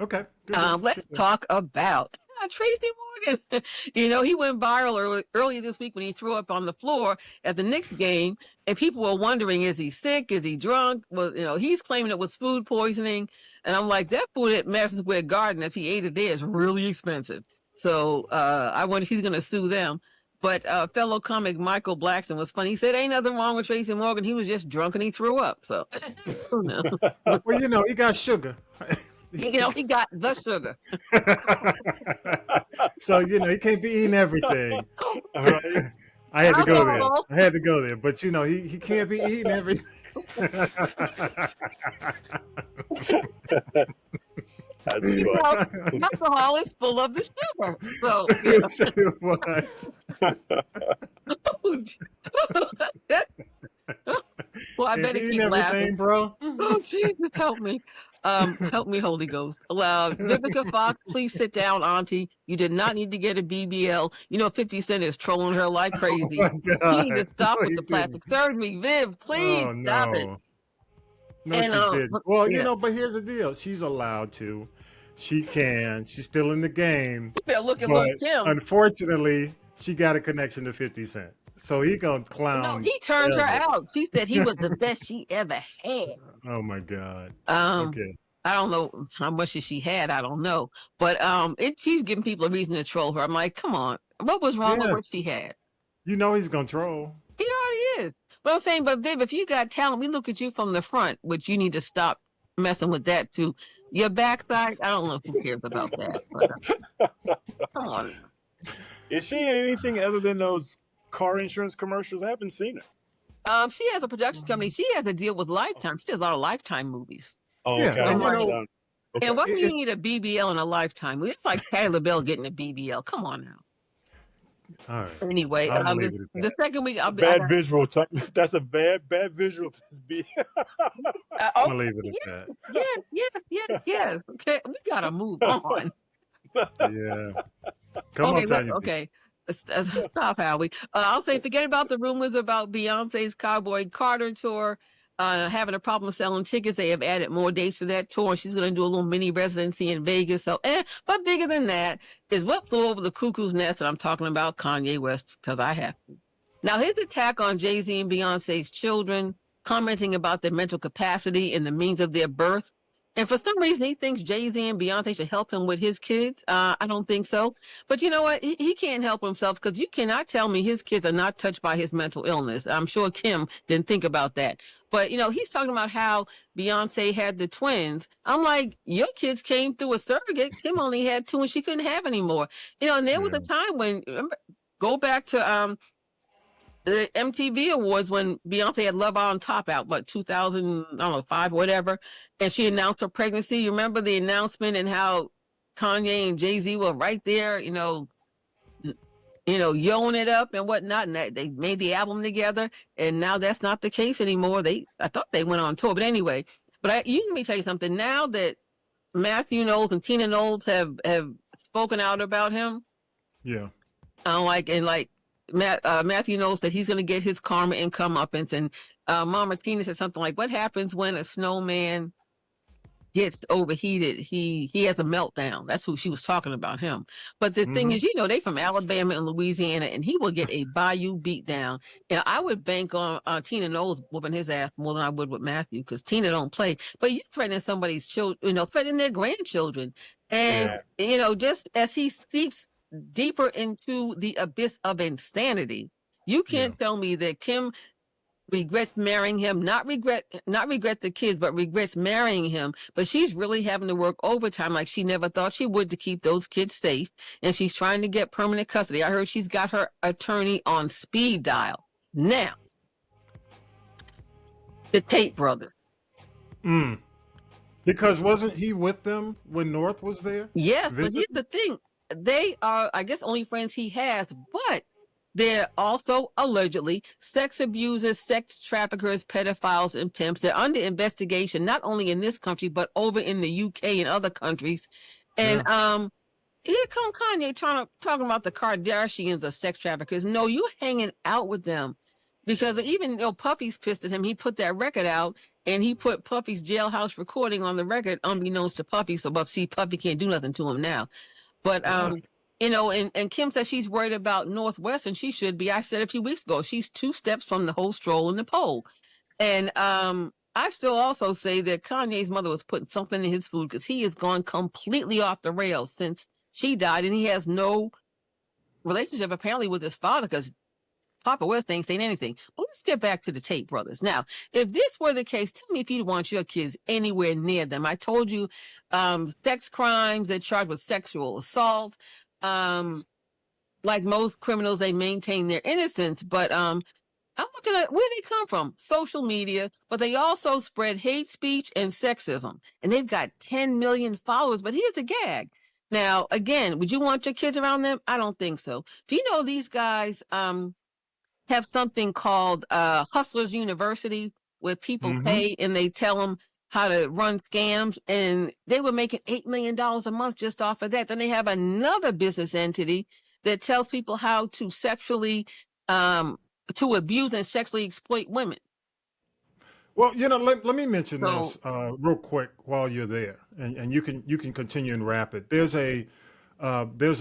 Okay. Let's talk about Tracy Morgan. He went viral earlier this week when he threw up on the floor at the Knicks game, and people were wondering, is he sick? Is he drunk? Well, he's claiming it was food poisoning, and I'm like, that food at Madison Square Garden, if he ate it there, is really expensive. So I wonder if he's going to sue them. But fellow comic Michael Blackson was funny. He said, ain't nothing wrong with Tracy Morgan. He was just drunk and he threw up. So, Well, he got sugar. He got the sugar. So, he can't be eating everything. I had to go there. But, he can't be eating everything. That's funny. Alcohol is full of the sugar. So, well, I better keep laughing, bro. Oh, Jesus, help me. Help me, Holy Ghost. Vivica Fox, please sit down, Auntie. You did not need to get a BBL. 50 Cent is trolling her like crazy. You need to stop with the plastic surgery. Viv, please stop it. No, she didn't. Well, but here's the deal. She's allowed to. She can. She's still in the game. Look at Kim. Unfortunately, she got a connection to 50 Cent. So he gonna clown. No, he turned her out. She said he was the best she ever had. Oh my God. Okay. I don't know how much she had. I don't know. But she's giving people a reason to troll her. I'm like, come on. What was wrong with what she had? He's gonna troll. He already is. But I'm saying, but Viv, if you got talent, we look at you from the front, which you need to stop messing with that too. Your backside, I don't know who cares about that. But, come on. Is she in anything other than those car insurance commercials? I haven't seen her. She has a production company. She has a deal with Lifetime. She does a lot of Lifetime movies. Oh, okay. And why do you need a BBL in a Lifetime movie? It's like Patti LaBelle getting a BBL. Come on now. All right. Anyway, the second week, bad visual. That's a bad visual. I'm gonna leave it at that. Yes. Okay, we gotta move on. Yeah. Come on, Tanya. Okay. Stop, Howie. I'll say, forget about the rumors about Beyonce's Cowboy Carter tour. Having a problem selling tickets. They have added more dates to that tour. She's going to do a little mini residency in Vegas. So, but bigger than that is what flew over the cuckoo's nest. And I'm talking about Kanye West because I have to. Now, his attack on Jay-Z and Beyonce's children, commenting about their mental capacity and the means of their birth. And for some reason, he thinks Jay-Z and Beyonce should help him with his kids. I don't think so. But you know what? He can't help himself because you cannot tell me his kids are not touched by his mental illness. I'm sure Kim didn't think about that. But, he's talking about how Beyonce had the twins. I'm like, your kids came through a surrogate. Kim only had 2 and she couldn't have any more. And there was a time when, go back to the MTV Awards when Beyonce had Love on Top out, 2005, whatever, and she announced her pregnancy. You remember the announcement and how Kanye and Jay-Z were right there, yoing it up and whatnot, and that they made the album together. And now that's not the case anymore. I thought they went on tour, but anyway. But let me tell you something. Now that Matthew Knowles and Tina Knowles have spoken out about him, Matthew knows that he's going to get his karma and comeuppance. And Mama Tina said something like, what happens when a snowman gets overheated, he has a meltdown. That's who she was talking about, him. But the thing is, they from Alabama and Louisiana, and he will get a bayou beat down. And I would bank on Tina Knowles whooping his ass more than I would with Matthew, because Tina don't play. But you threatening somebody's children, threatening their grandchildren. And, just as he seeps deeper into the abyss of insanity, you can't tell me that Kim regrets marrying him, not regret the kids, but regrets marrying him. But she's really having to work overtime like she never thought she would to keep those kids safe. And she's trying to get permanent custody. I heard she's got her attorney on speed dial. Now, the Tate brothers. Because wasn't he with them when North was there? Yes, but here's the thing. They are, I guess, only friends he has, but they're also allegedly sex abusers, sex traffickers, pedophiles, and pimps. They're under investigation, not only in this country, but over in the UK and other countries. And here come Kanye talking about the Kardashians are sex traffickers. No, you hanging out with them. Because even though Puffy's pissed at him, he put that record out, and he put Puffy's jailhouse recording on the record, unbeknownst to Puffy. So Puffy can't do nothing to him now. But and Kim says she's worried about Northwest, and she should be. I said a few weeks ago, she's 2 steps from the whole stroll in the poll. And I still also say that Kanye's mother was putting something in his food, because he has gone completely off the rails since she died, and he has no relationship apparently with his father, because Papa Will ain't saying anything. But let's get back to the Tate brothers. Now, if this were the case, tell me if you'd want your kids anywhere near them. I told you, sex crimes, they're charged with sexual assault. Like most criminals, they maintain their innocence. But I'm looking at where they come from. Social media, but they also spread hate speech and sexism. And they've got 10 million followers. But here's the gag. Now, again, would you want your kids around them? I don't think so. Do you know these guys have something called Hustlers University, where people pay and they tell them how to run scams, and they were making $8 million a month just off of that. Then they have another business entity that tells people how to sexually to abuse and sexually exploit women. Well, let me mention this real quick while you're there, and you can continue and wrap it. There's a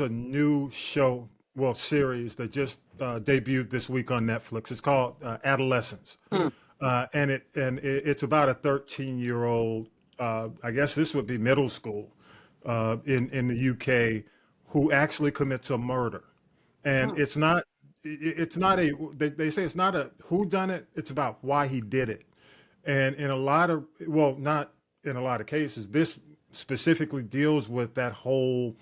new show, series that just debuted this week on Netflix. It's called Adolescents, and it's about a 13-year-old. I guess this would be middle school in the UK, who actually commits a murder, and it's not a. They say it's not a whodunit. It's about why he did it, and in a lot of not in a lot of cases, this specifically deals with that whole.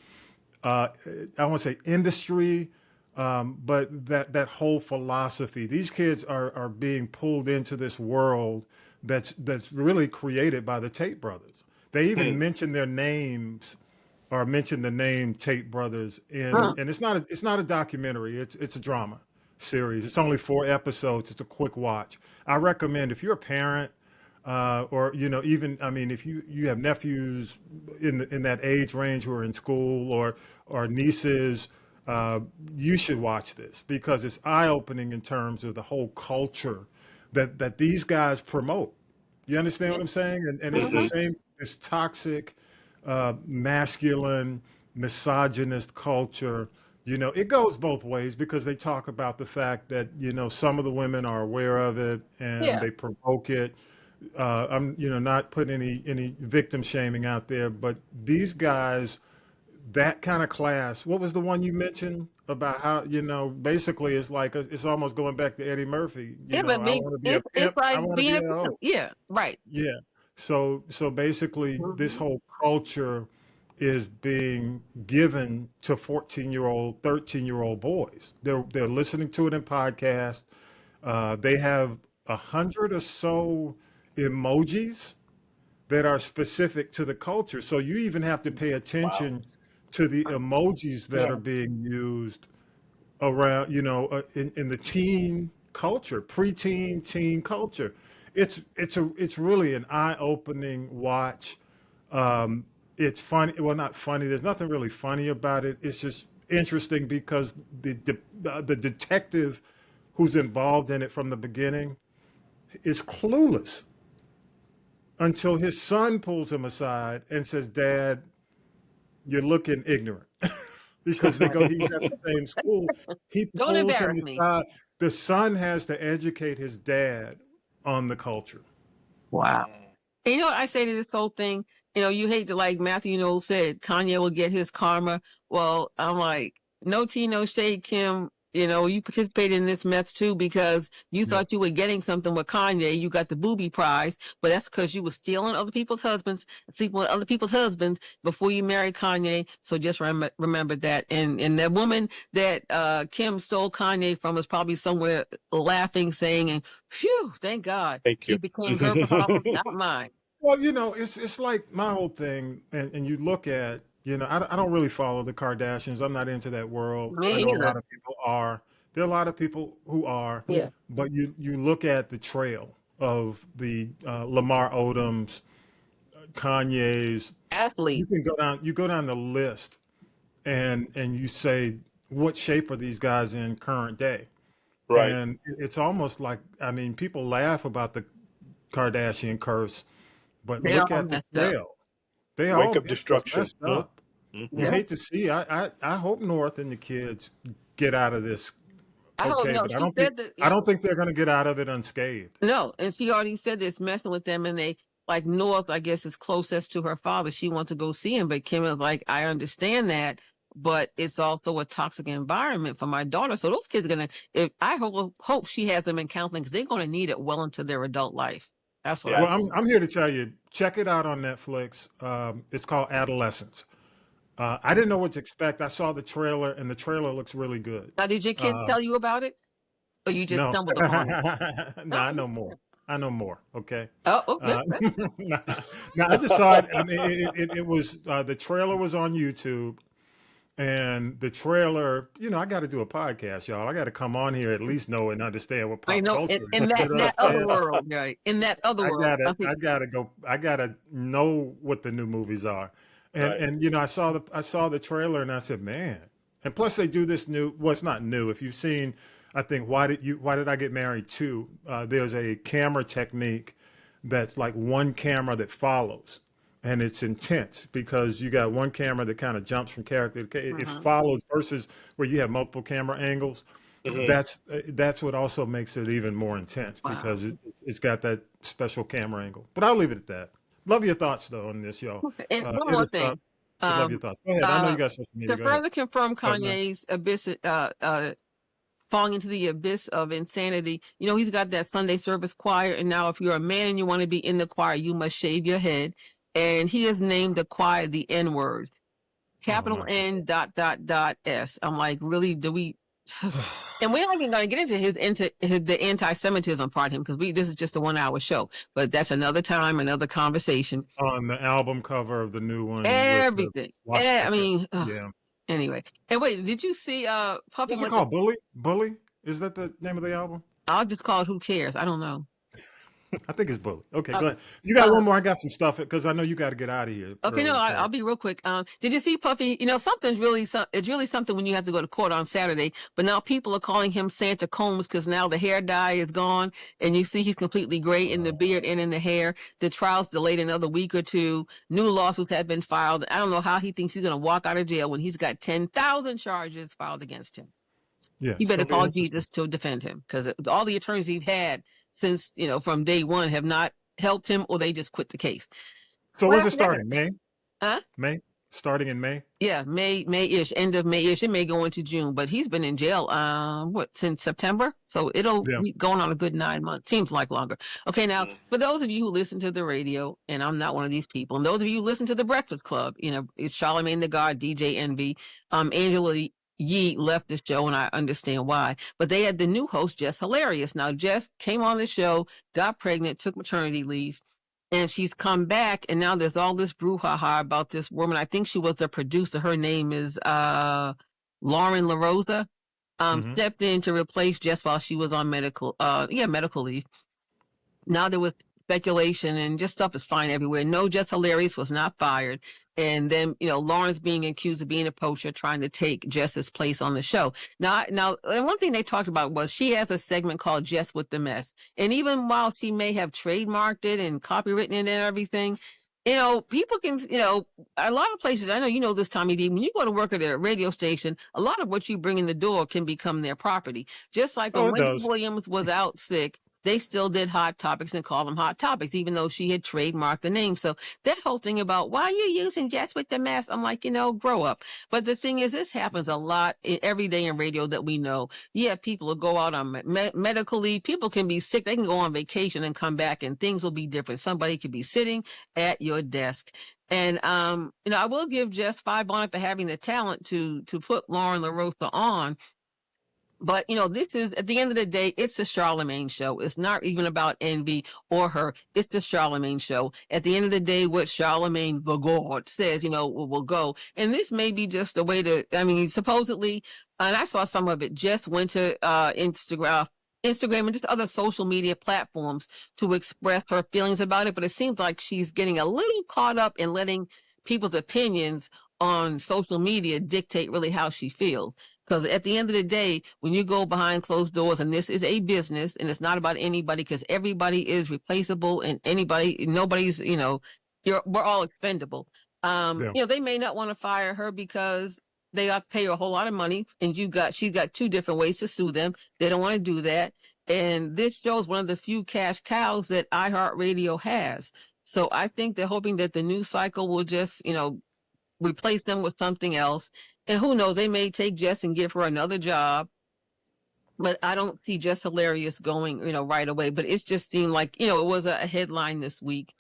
I want to say industry, but that whole philosophy. These kids are being pulled into this world that's really created by the Tate brothers. They even mention their names, or mention the name Tate brothers and it's not a documentary. It's a drama series. It's only 4 episodes. It's a quick watch. I recommend, if you're a parent. Or even if you have nephews in that age range who are in school, or nieces, you should watch this, because it's eye-opening in terms of the whole culture that these guys promote. You understand what I'm saying? And it's the same, this toxic, masculine, misogynist culture. It goes both ways, because they talk about the fact that some of the women are aware of it and they provoke it. I'm not putting any victim shaming out there, but these guys, that kind of class. What was the one you mentioned about how basically it's like it's almost going back to Eddie Murphy. I want to be a pimp. I want to be a hoe. Yeah, right. Yeah. So basically, this whole culture is being given to 14-year-old, 13-year-old boys. They're listening to it in podcasts. They have 100 or so emojis that are specific to the culture. So you even have to pay attention to the emojis that are being used around, in the teen culture, preteen, teen culture. It's really an eye-opening watch. It's funny. Well, not funny. There's nothing really funny about it. It's just interesting, because the detective who's involved in it from the beginning is clueless. until his son pulls him aside and says, "Dad, you're looking ignorant." Because he's at the same school. He Don't pulls him embarrass me. aside. The son has to educate his dad on the culture. Wow. And you know what I say to this whole thing? You hate to, like Matthew Knowles said, Kanye will get his karma. Well, I'm like, no tea, no shade, Kim. You participated in this mess too because you thought you were getting something with Kanye. You got the booby prize, but that's because you were stealing other people's husbands, sleeping with other people's husbands before you married Kanye. So just remember that. And that woman that Kim stole Kanye from is probably somewhere laughing, saying, and phew, thank God. Thank you. He became her problem, not mine. Well, it's like my whole thing, and you look at, I don't really follow the Kardashians. I'm not into that world. Me I know a either. lot of people are. There are a lot of people who are. Yeah. But you look at the trail of the Lamar Odoms, Kanye's. Athlete. You go down the list, and you say, what shape are these guys in current day? Right. And it's almost like, people laugh about the Kardashian curse, but They look all at the messed up. trail. They Wake all up destruction. messed up. You hate to see. I hope North and the kids get out of this. I hope Okay, no. but She said that. I don't think they're going to get out of it unscathed. No, and she already said this messing with them, and they like North, I guess, is closest to her father. She wants to go see him, but Kim is like, I understand that, but it's also a toxic environment for my daughter. So those kids are gonna. I hope she has them in counseling because they're going to need it well into their adult life. That's what. Yes. Well, I'm here to tell you, check it out on Netflix. It's called Adolescents. I didn't know what to expect. I saw the trailer, and the trailer looks really good. Now, did your kids tell you about it, or you just No, stumbled upon it? no, I know more. I know more. Okay. Oh, okay. No, I just saw it. It was the trailer was on YouTube, and the trailer. I got to do a podcast, y'all. I got to come on here at least know and understand what pop I know culture in is. that other world, right? In that other world, I gotta go. I gotta know what the new movies are, and I saw the trailer and I said, man. And plus, they do this new. Well, it's not new. If you've seen, I think Why Did I Get Married Too? There's a camera technique that's like one camera that follows, and it's intense because you got one camera that kind of jumps from character to character. It follows versus where you have multiple camera angles. That's what also makes it even more intense because it's got that special camera angle. But I'll leave it at that. Love your thoughts though on this, y'all. And one more thing. I love your thoughts. Go ahead. I know you got social media. To further confirm Kanye's abyss, falling into the abyss of insanity, he's got that Sunday service choir. And now if you're a man and you want to be in the choir, you must shave your head. And he has named the choir the N-word. Capital N ... S. I'm like, really, do we... And we're not even going to get into the anti-Semitism part of him because this is just a 1-hour show. But that's another time, another conversation. On the album cover of the new one. Everything. Yeah. Anyway. And wait, did you see Puffy? What's it called? Bully? Bully? Is that the name of the album? I'll just call it Who Cares? I don't know. I think it's Bully. Okay, go ahead. You got one more. I got some stuff because I know you got to get out of here. Okay, no, I'll be real quick. Did you see Puffy? It's really something when you have to go to court on Saturday. But now people are calling him Santa Combs because now the hair dye is gone, and you see he's completely gray in the beard and in the hair. The trial's delayed another week or two. New lawsuits have been filed. I don't know how he thinks he's going to walk out of jail when he's got 10,000 charges filed against him. Yeah, he better call Jesus to defend him because all the attorneys he's had since from day one have not helped him, or they just quit the case. So when's it starting? May? Huh? May? Starting in May? Yeah, May-ish, end of May-ish. It may go into June, but he's been in jail, since September? So it'll be going on a good 9 months. Seems like longer. Okay, now, for those of you who listen to the radio, and I'm not one of these people, and those of you who listen to the Breakfast Club, it's Charlamagne the God, DJ Envy, Angela Yee left the show, and I understand why. But they had the new host, Jess Hilarious. Now, Jess came on the show, got pregnant, took maternity leave, and she's come back, and now there's all this brouhaha about this woman. I think she was the producer. Her name is Lauren LaRosa. Stepped in to replace Jess while she was on medical leave. Now there was speculation and just stuff is flying everywhere. No, Jess Hilarious was not fired. And then, Lawrence being accused of being a poacher, trying to take Jess's place on the show. Now, and one thing they talked about was she has a segment called Jess with the Mess. And even while she may have trademarked it and copywritten it and everything, people can, a lot of places, I know you know this, Tommy D, when you go to work at a radio station, a lot of what you bring in the door can become their property. Just like when Wendy Williams was out sick, they still did Hot Topics and called them Hot Topics, even though she had trademarked the name. So that whole thing about why are you using Jess with the Mess? I'm like, grow up. But the thing is, this happens a lot every day in radio that we know. Yeah, people will go out on medical leave. People can be sick. They can go on vacation and come back and things will be different. Somebody could be sitting at your desk. And, I will give Jess 5 on it for having the talent to put Lauren LaRosa on. But, this is, at the end of the day, it's the Charlemagne show. It's not even about Envy or her. It's the Charlemagne show. At the end of the day, what Charlemagne the God says, will go. And this may be just a way to, supposedly, and I saw some of it, Jess went to Instagram and just other social media platforms to express her feelings about it. But it seems like she's getting a little caught up in letting people's opinions on social media dictate really how she feels. Because at the end of the day, when you go behind closed doors, and this is a business, and it's not about anybody, because everybody is replaceable, and nobody's, we're all expendable. They may not want to fire her because they got to pay her a whole lot of money, and she's got 2 different ways to sue them. They don't want to do that. And this show is one of the few cash cows that iHeartRadio has. So I think they're hoping that the news cycle will just, replace them with something else. And who knows, they may take Jess and give her another job. But I don't see Jess Hilarious going, right away. But it just seemed like, it was a headline this week.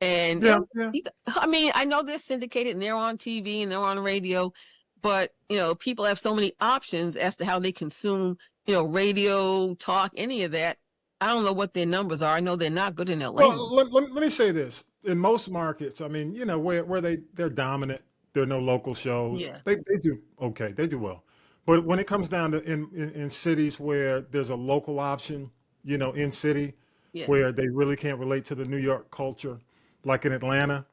And I know they're syndicated and they're on TV and they're on radio. But, people have so many options as to how they consume, radio, talk, any of that. I don't know what their numbers are. I know they're not good in Atlanta. Well, let me say this. In most markets, where they're dominant, there are no local shows. Yeah. They do okay. They do well. But when it comes down to in cities where there's a local option, in city, where they really can't relate to the New York culture, like in Atlanta,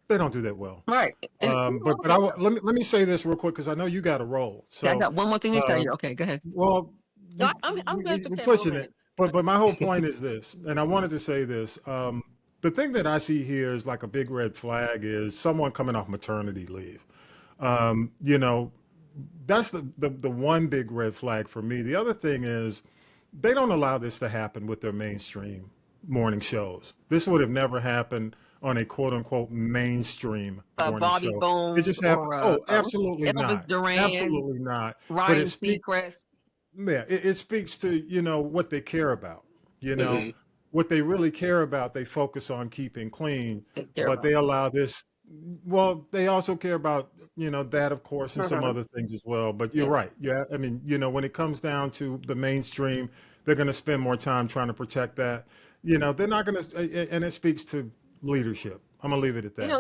they don't do that well. Right. But let me say this real quick because I know you got a roll. So I got one more thing to tell you. Okay, go ahead. Well, I'm good for 10 pushing minutes. it. But my whole point is this, and I wanted to say this. The thing that I see here is like a big red flag is someone coming off maternity leave. That's the one big red flag for me. The other thing is they don't allow this to happen with their mainstream morning shows. This would have never happened on a quote unquote mainstream morning Bobby show. Bones. It just happened. Absolutely not. Duran, absolutely not. Ryan Seacrest. Yeah, it speaks to, what they care about, What they really care about, they focus on keeping clean, but they allow this. Well, they also care about, that, of course, and some other things as well. But you're right. Yeah. When it comes down to the mainstream, they're going to spend more time trying to protect that. They're not going to, and it speaks to leadership. I'm going to leave it at that.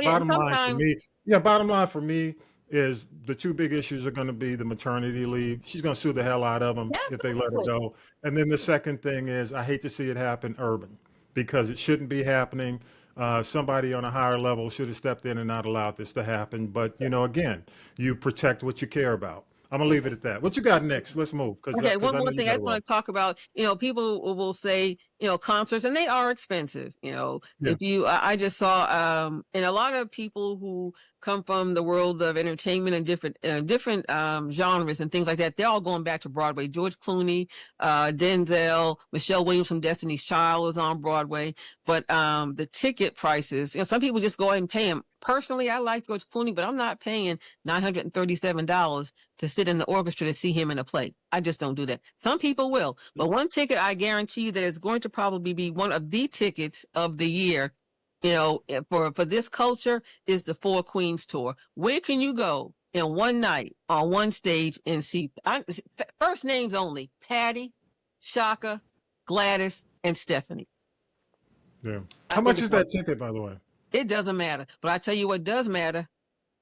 Bottom line for me is the 2 big issues are going to be the maternity leave. She's going to sue the hell out of them if they let her go. And then the second thing is I hate to see it happen urban because it shouldn't be happening. Somebody on a higher level should have stepped in and not allowed this to happen. But, again, you protect what you care about. I'm going to leave it at that. What you got next? Let's move. Okay, one more thing I want to talk about. People will say, concerts, and they are expensive. I just saw, and a lot of people who come from the world of entertainment and different genres and things like that, they're all going back to Broadway. George Clooney, Denzel, Michelle Williams from Destiny's Child is on Broadway. But the ticket prices, some people just go ahead and pay them. Personally, I like George Clooney, but I'm not paying $937 to sit in the orchestra to see him in a play. I just don't do that. Some people will, but one ticket I guarantee that it's going to probably be one of the tickets of the year, for this culture is the Four Queens tour. Where can you go in one night on one stage and see first names only: Patty, Shaka, Gladys, and Stephanie? Yeah. How much is that ticket, by the way? It doesn't matter. But I tell you what does matter.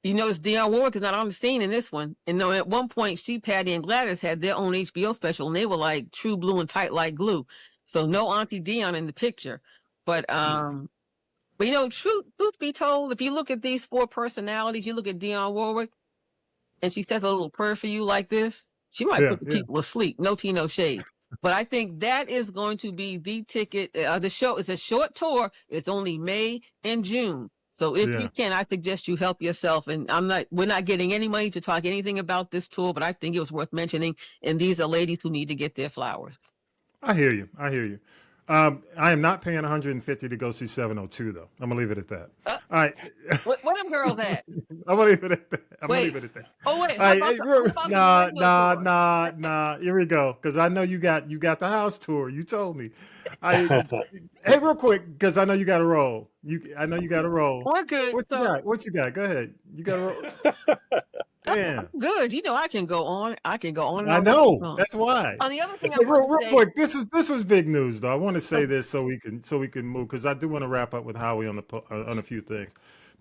You notice Dionne Warwick is not on the scene in this one. And at one point, Patty, and Gladys had their own HBO special, and they were like true blue and tight like glue. So no Auntie Dionne in the picture. But you know, truth be told, if you look at these 4 personalities, you look at Dionne Warwick, and she says a little prayer for you like this, she might put the people asleep. No tea, no shade. But I think that is going to be the ticket. The show is a short tour. It's only May and June. So if you can, I suggest you help yourself. And we're not getting any money to talk anything about this tour, but I think it was worth mentioning. And these are ladies who need to get their flowers. I hear you. I am not paying $150 to go see 702 though. I'm gonna leave it at that. All right. What them girls at? I'm gonna leave it at that. Leave it at that. Oh wait. Nah. Here we go. Because I know you got the house tour. You told me. Hey, real quick, because I know you got to roll. I know you got to roll. We're good. What you got? Go ahead. You got to roll. Damn. Good. You know, I can go on. I know. That's why. On the other thing, real quick, this was big news though. I want to say this so we can move, because I do want to wrap up with Howie on a few things.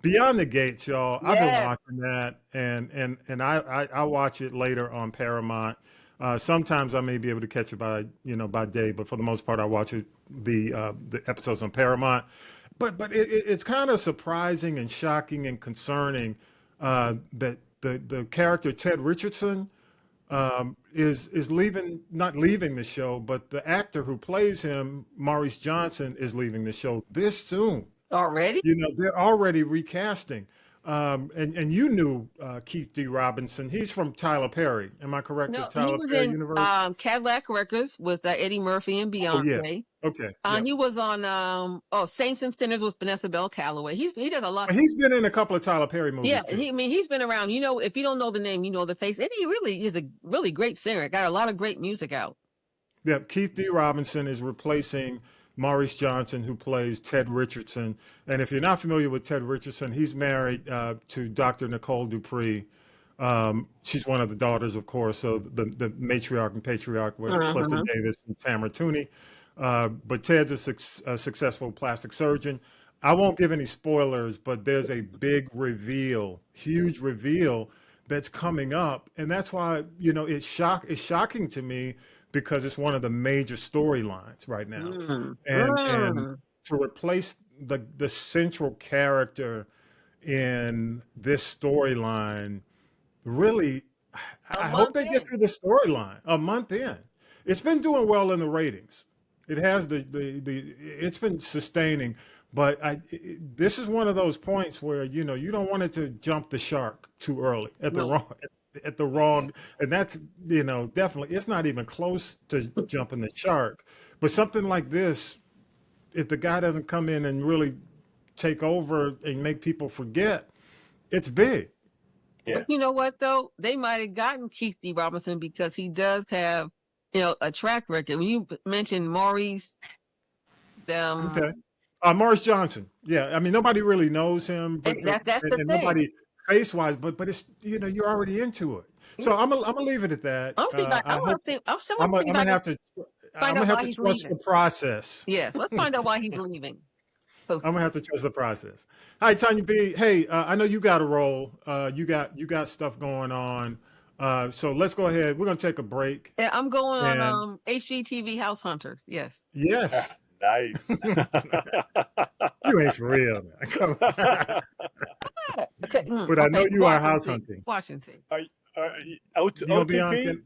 Beyond the Gates, y'all. I've been watching that, and I watch it later on Paramount. Sometimes I may be able to catch it by day, but for the most part, I watch it the episodes on Paramount. But it's kind of surprising and shocking and concerning that the character Ted Richardson is not leaving the show, but the actor who plays him, Maurice Johnson, is leaving the show this soon. Already? They're already recasting. And you knew Keith D. Robinson. He's from Tyler Perry. Am I correct? No, Tyler he was Perry in University? Cadillac Records with Eddie Murphy and Beyonce. Oh, yeah. Okay. He was on Saints and Sinners with Vanessa Bell Calloway. He does a lot. He's been in a couple of Tyler Perry movies. Yeah, too. He's been around. If you don't know the name, you know the face. And he really is a really great singer. Got a lot of great music out. Yeah, Keith D. Robinson is replacing Maurice Johnson, who plays Ted Richardson. And if you're not familiar with Ted Richardson, he's married to Dr. Nicole Dupree. She's one of the daughters, of course, of the matriarch and patriarch with Clifton Davis and Tamara Tooney. But Ted's a successful plastic surgeon. I won't give any spoilers, but there's a big reveal, huge reveal that's coming up. And that's why, it's shocking to me, because it's one of the major storylines right now. And to replace the central character in this storyline, really, I hope they get through the storyline a month in. It's been doing well in the ratings. It has it's been sustaining, but this is one of those points where, you don't want it to jump the shark too early at the wrong, and that's, definitely, it's not even close to jumping the shark. But something like this, if the guy doesn't come in and really take over and make people forget, it's big. Yeah. But you know what though? They might have gotten Keith D. Robinson because he does have, a track record. When you mentioned Maurice, Maurice Johnson. Yeah, I mean, nobody really knows him, but that's the thing. Nobody face-wise, but it's, you're already into it. So I'm gonna leave it at that. I'm gonna have to trust the process. Yes, let's find out why he's leaving. So I'm gonna have to trust the process. Hi, Tanya B. Hey, I know you got to roll. You got stuff going on. So let's go ahead. We're gonna take a break. Yeah, I'm going on HGTV House Hunters. Yes. Yes. Nice. You ain't for real, man. Come on. But I know you are house hunting. Washington. Are you OTP?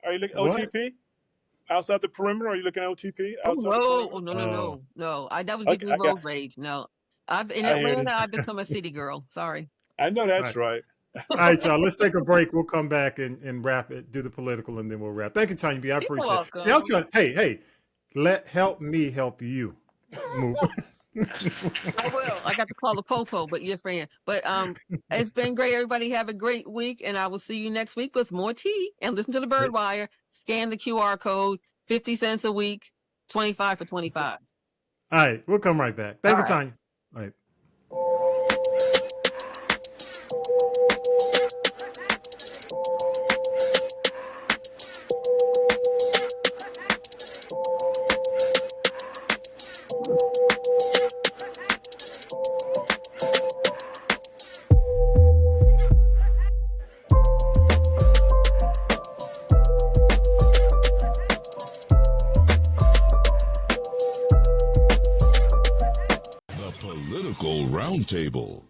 Are you looking OTP? Outside the perimeter? Are you looking at OTP? No. That was giving me road rage. No. In Atlanta, I've become a city girl. Sorry. I know that's right. All right, y'all. Let's take a break. We'll come back and wrap it, do the political, and then we'll wrap. Thank you, Tanya B. I appreciate it. Hey, help me help you. Move. I will. I got to call the popo, but you're a friend. But it's been great. Everybody have a great week, and I will see you next week with more tea. And listen to the Bird Wire. Scan the QR code. 50 cents a week. 25 for 25. All right, we'll come right back. Thank you, Tanya. All right.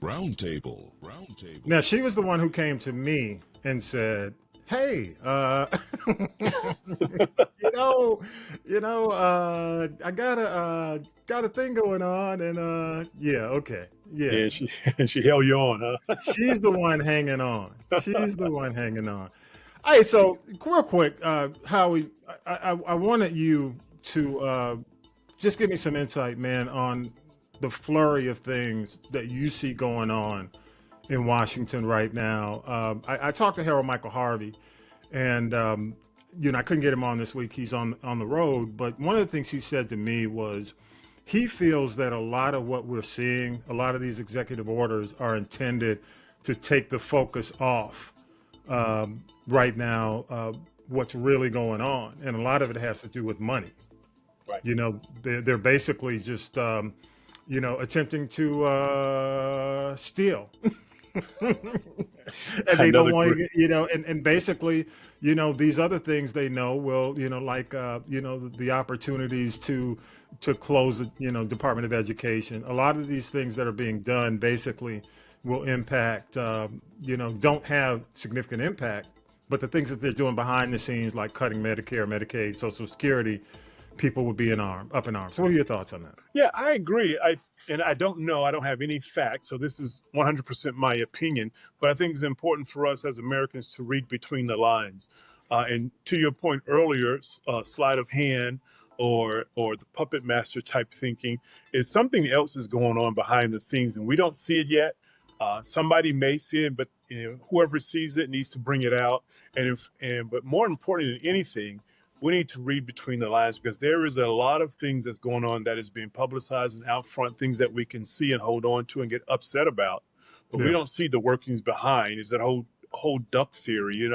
Roundtable. Now, she was the one who came to me and said, hey, I got a thing going on, and yeah, okay. Yeah, she held you on, huh? She's the one hanging on. Hey, so real quick, Howie, I wanted you to just give me some insight, man, on the flurry of things that you see going on in Washington right now. I talked to Harold Michael Harvey, and I couldn't get him on this week. He's on the road, but one of the things he said to me was he feels that a lot of what we're seeing, a lot of these executive orders are intended to take the focus off right now what's really going on, and a lot of it has to do with money. Right. They're basically just attempting to steal. And they don't want to, and basically, these other things they know will, the opportunities to close the, Department of Education. A lot of these things that are being done basically will impact, don't have significant impact, but the things that they're doing behind the scenes, like cutting Medicare, Medicaid, Social Security, people would be up in arms. So what are your thoughts on that? Yeah, I agree. I don't know. I don't have any facts, so this is 100% my opinion. But I think it's important for us as Americans to read between the lines. And to your point earlier, sleight of hand or the puppet master type thinking is something else is going on behind the scenes, and we don't see it yet. Somebody may see it, but whoever sees it needs to bring it out. But more important than anything, we need to read between the lines, because there is a lot of things that's going on that is being publicized and out front, things that we can see and hold on to and get upset about, but we don't see the workings behind. Is that whole duck theory,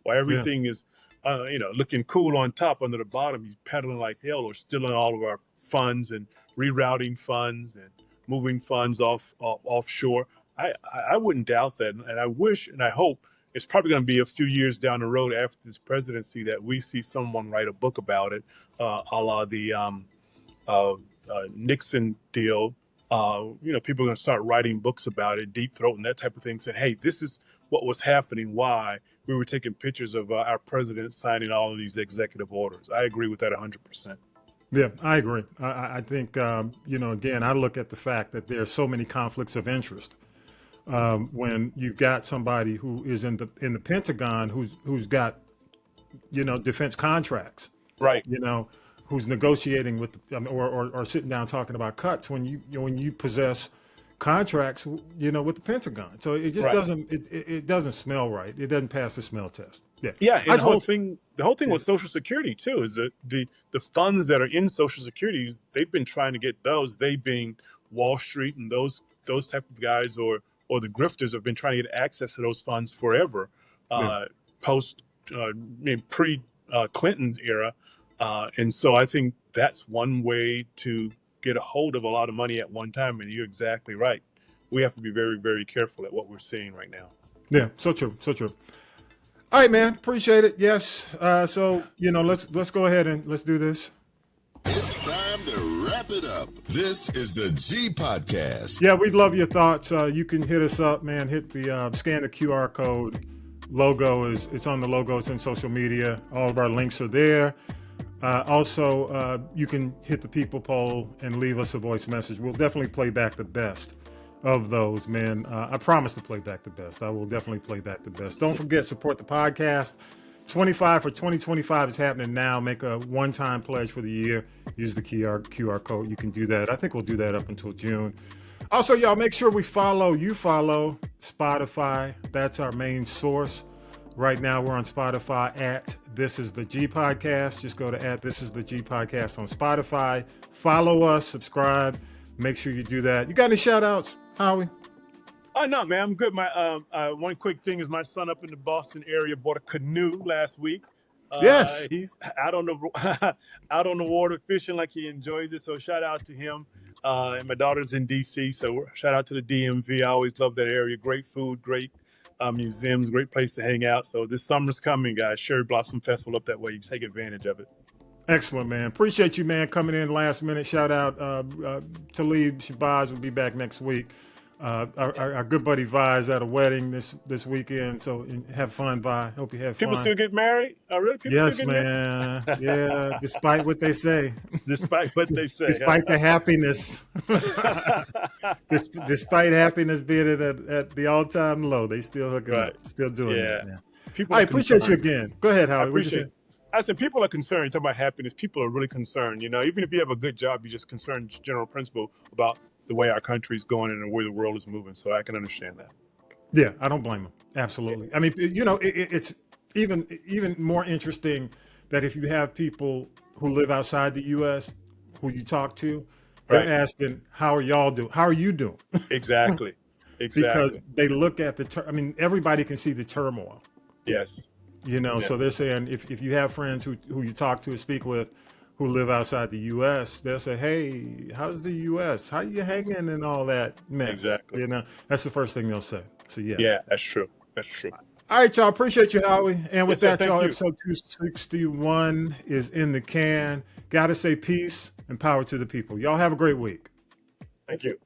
where everything is, looking cool on top, under the bottom, he's peddling like hell, or stealing all of our funds and rerouting funds and moving funds offshore. I wouldn't doubt that, and I wish and I hope it's probably going to be a few years down the road after this presidency that we see someone write a book about it, a la the Nixon deal. People are going to start writing books about it, Deep Throat and that type of thing, saying, hey, this is what was happening, why we were taking pictures of our president signing all of these executive orders. I agree with that 100%. Yeah, I agree. I think, again, I look at the fact that there are so many conflicts of interest. When you've got somebody who is in the Pentagon who's got, defense contracts, right? Who's negotiating with, or sitting down talking about cuts when you possess contracts, with the Pentagon. So it just doesn't it doesn't smell right. It doesn't pass the smell test. Yeah. And the whole thing with Social Security too is that the funds that are in Social Security, they've been trying to get those. They being Wall Street and those type of guys, or the grifters have been trying to get access to those funds forever, pre-Clinton era. And so I think that's one way to get a hold of a lot of money at one time. And you're exactly right. We have to be very, very careful at what we're seeing right now. Yeah, so true. All right, man. Appreciate it. Yes. So, let's go ahead and let's do this. It's time to wrap it up. This is the G Podcast. Yeah, we'd love your thoughts. You can hit us up, man. Hit the scan the QR code. Logo it's on the logo. It's in social media. All of our links are there. Also, you can hit the people poll and leave us a voice message. We'll definitely play back the best of those, man. I promise to play back the best. I will definitely play back the best. Don't forget, support the podcast. 25 for 2025 is happening now. Make a one-time pledge for the year. Use the QR code. You can do that. I think we'll do that up until June. Also, y'all, make sure you follow Spotify. That's our main source. Right now, we're on Spotify at This Is The G Podcast. Just go to at This Is The G Podcast on Spotify. Follow us, subscribe. Make sure you do that. You got any shout-outs, Howie? Oh, no, man, I'm good. My one quick thing is my son up in the Boston area bought a canoe last week. Yes. He's out on the water fishing like he enjoys it. So shout out to him. And my daughter's in D.C., so shout out to the DMV. I always love that area. Great food, great museums, great place to hang out. So this summer's coming, guys. Cherry Blossom Festival up that way. You take advantage of it. Excellent, man. Appreciate you, man, coming in last minute. Shout out Talib Shabazz will be back next week. Our good buddy Vi's at a wedding this weekend, so have fun, Vi. Hope you have fun. People still get married? Oh, really? People yes, still get man. Yeah, despite what they say. Despite what they say. Despite the happiness. Despite happiness being at the all-time low, they still hooking up, still doing it. Yeah. People I appreciate you again. Go ahead, Howie. I said people are concerned. Talking about happiness, people are really concerned. You know, even if you have a good job, you're just concerned, general principle, about the way our country's going and where the world is moving. So I can understand that. Yeah, I don't blame them. Absolutely. I mean, you know, it's even more interesting that if you have people who live outside the U.S. who you talk to, they're asking, "How are y'all doing? How are you doing?" Exactly. Because they look at I mean, everybody can see the turmoil. Yes. You know, so they're saying if you have friends who you talk to or speak with who live outside the U.S., they'll say, "Hey, how's the U.S.? How you hanging and all that mess?" Exactly. You know, that's the first thing they'll say. So yeah, that's true. That's true. All right, y'all. Appreciate you, Howie. And with that, y'all, you. episode 261 is in the can. Gotta say peace and power to the people. Y'all have a great week. Thank you.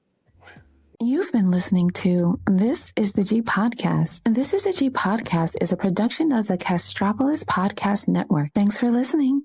You've been listening to This is the G Podcast. And This is the G Podcast is a production of the Castropolis Podcast Network. Thanks for listening.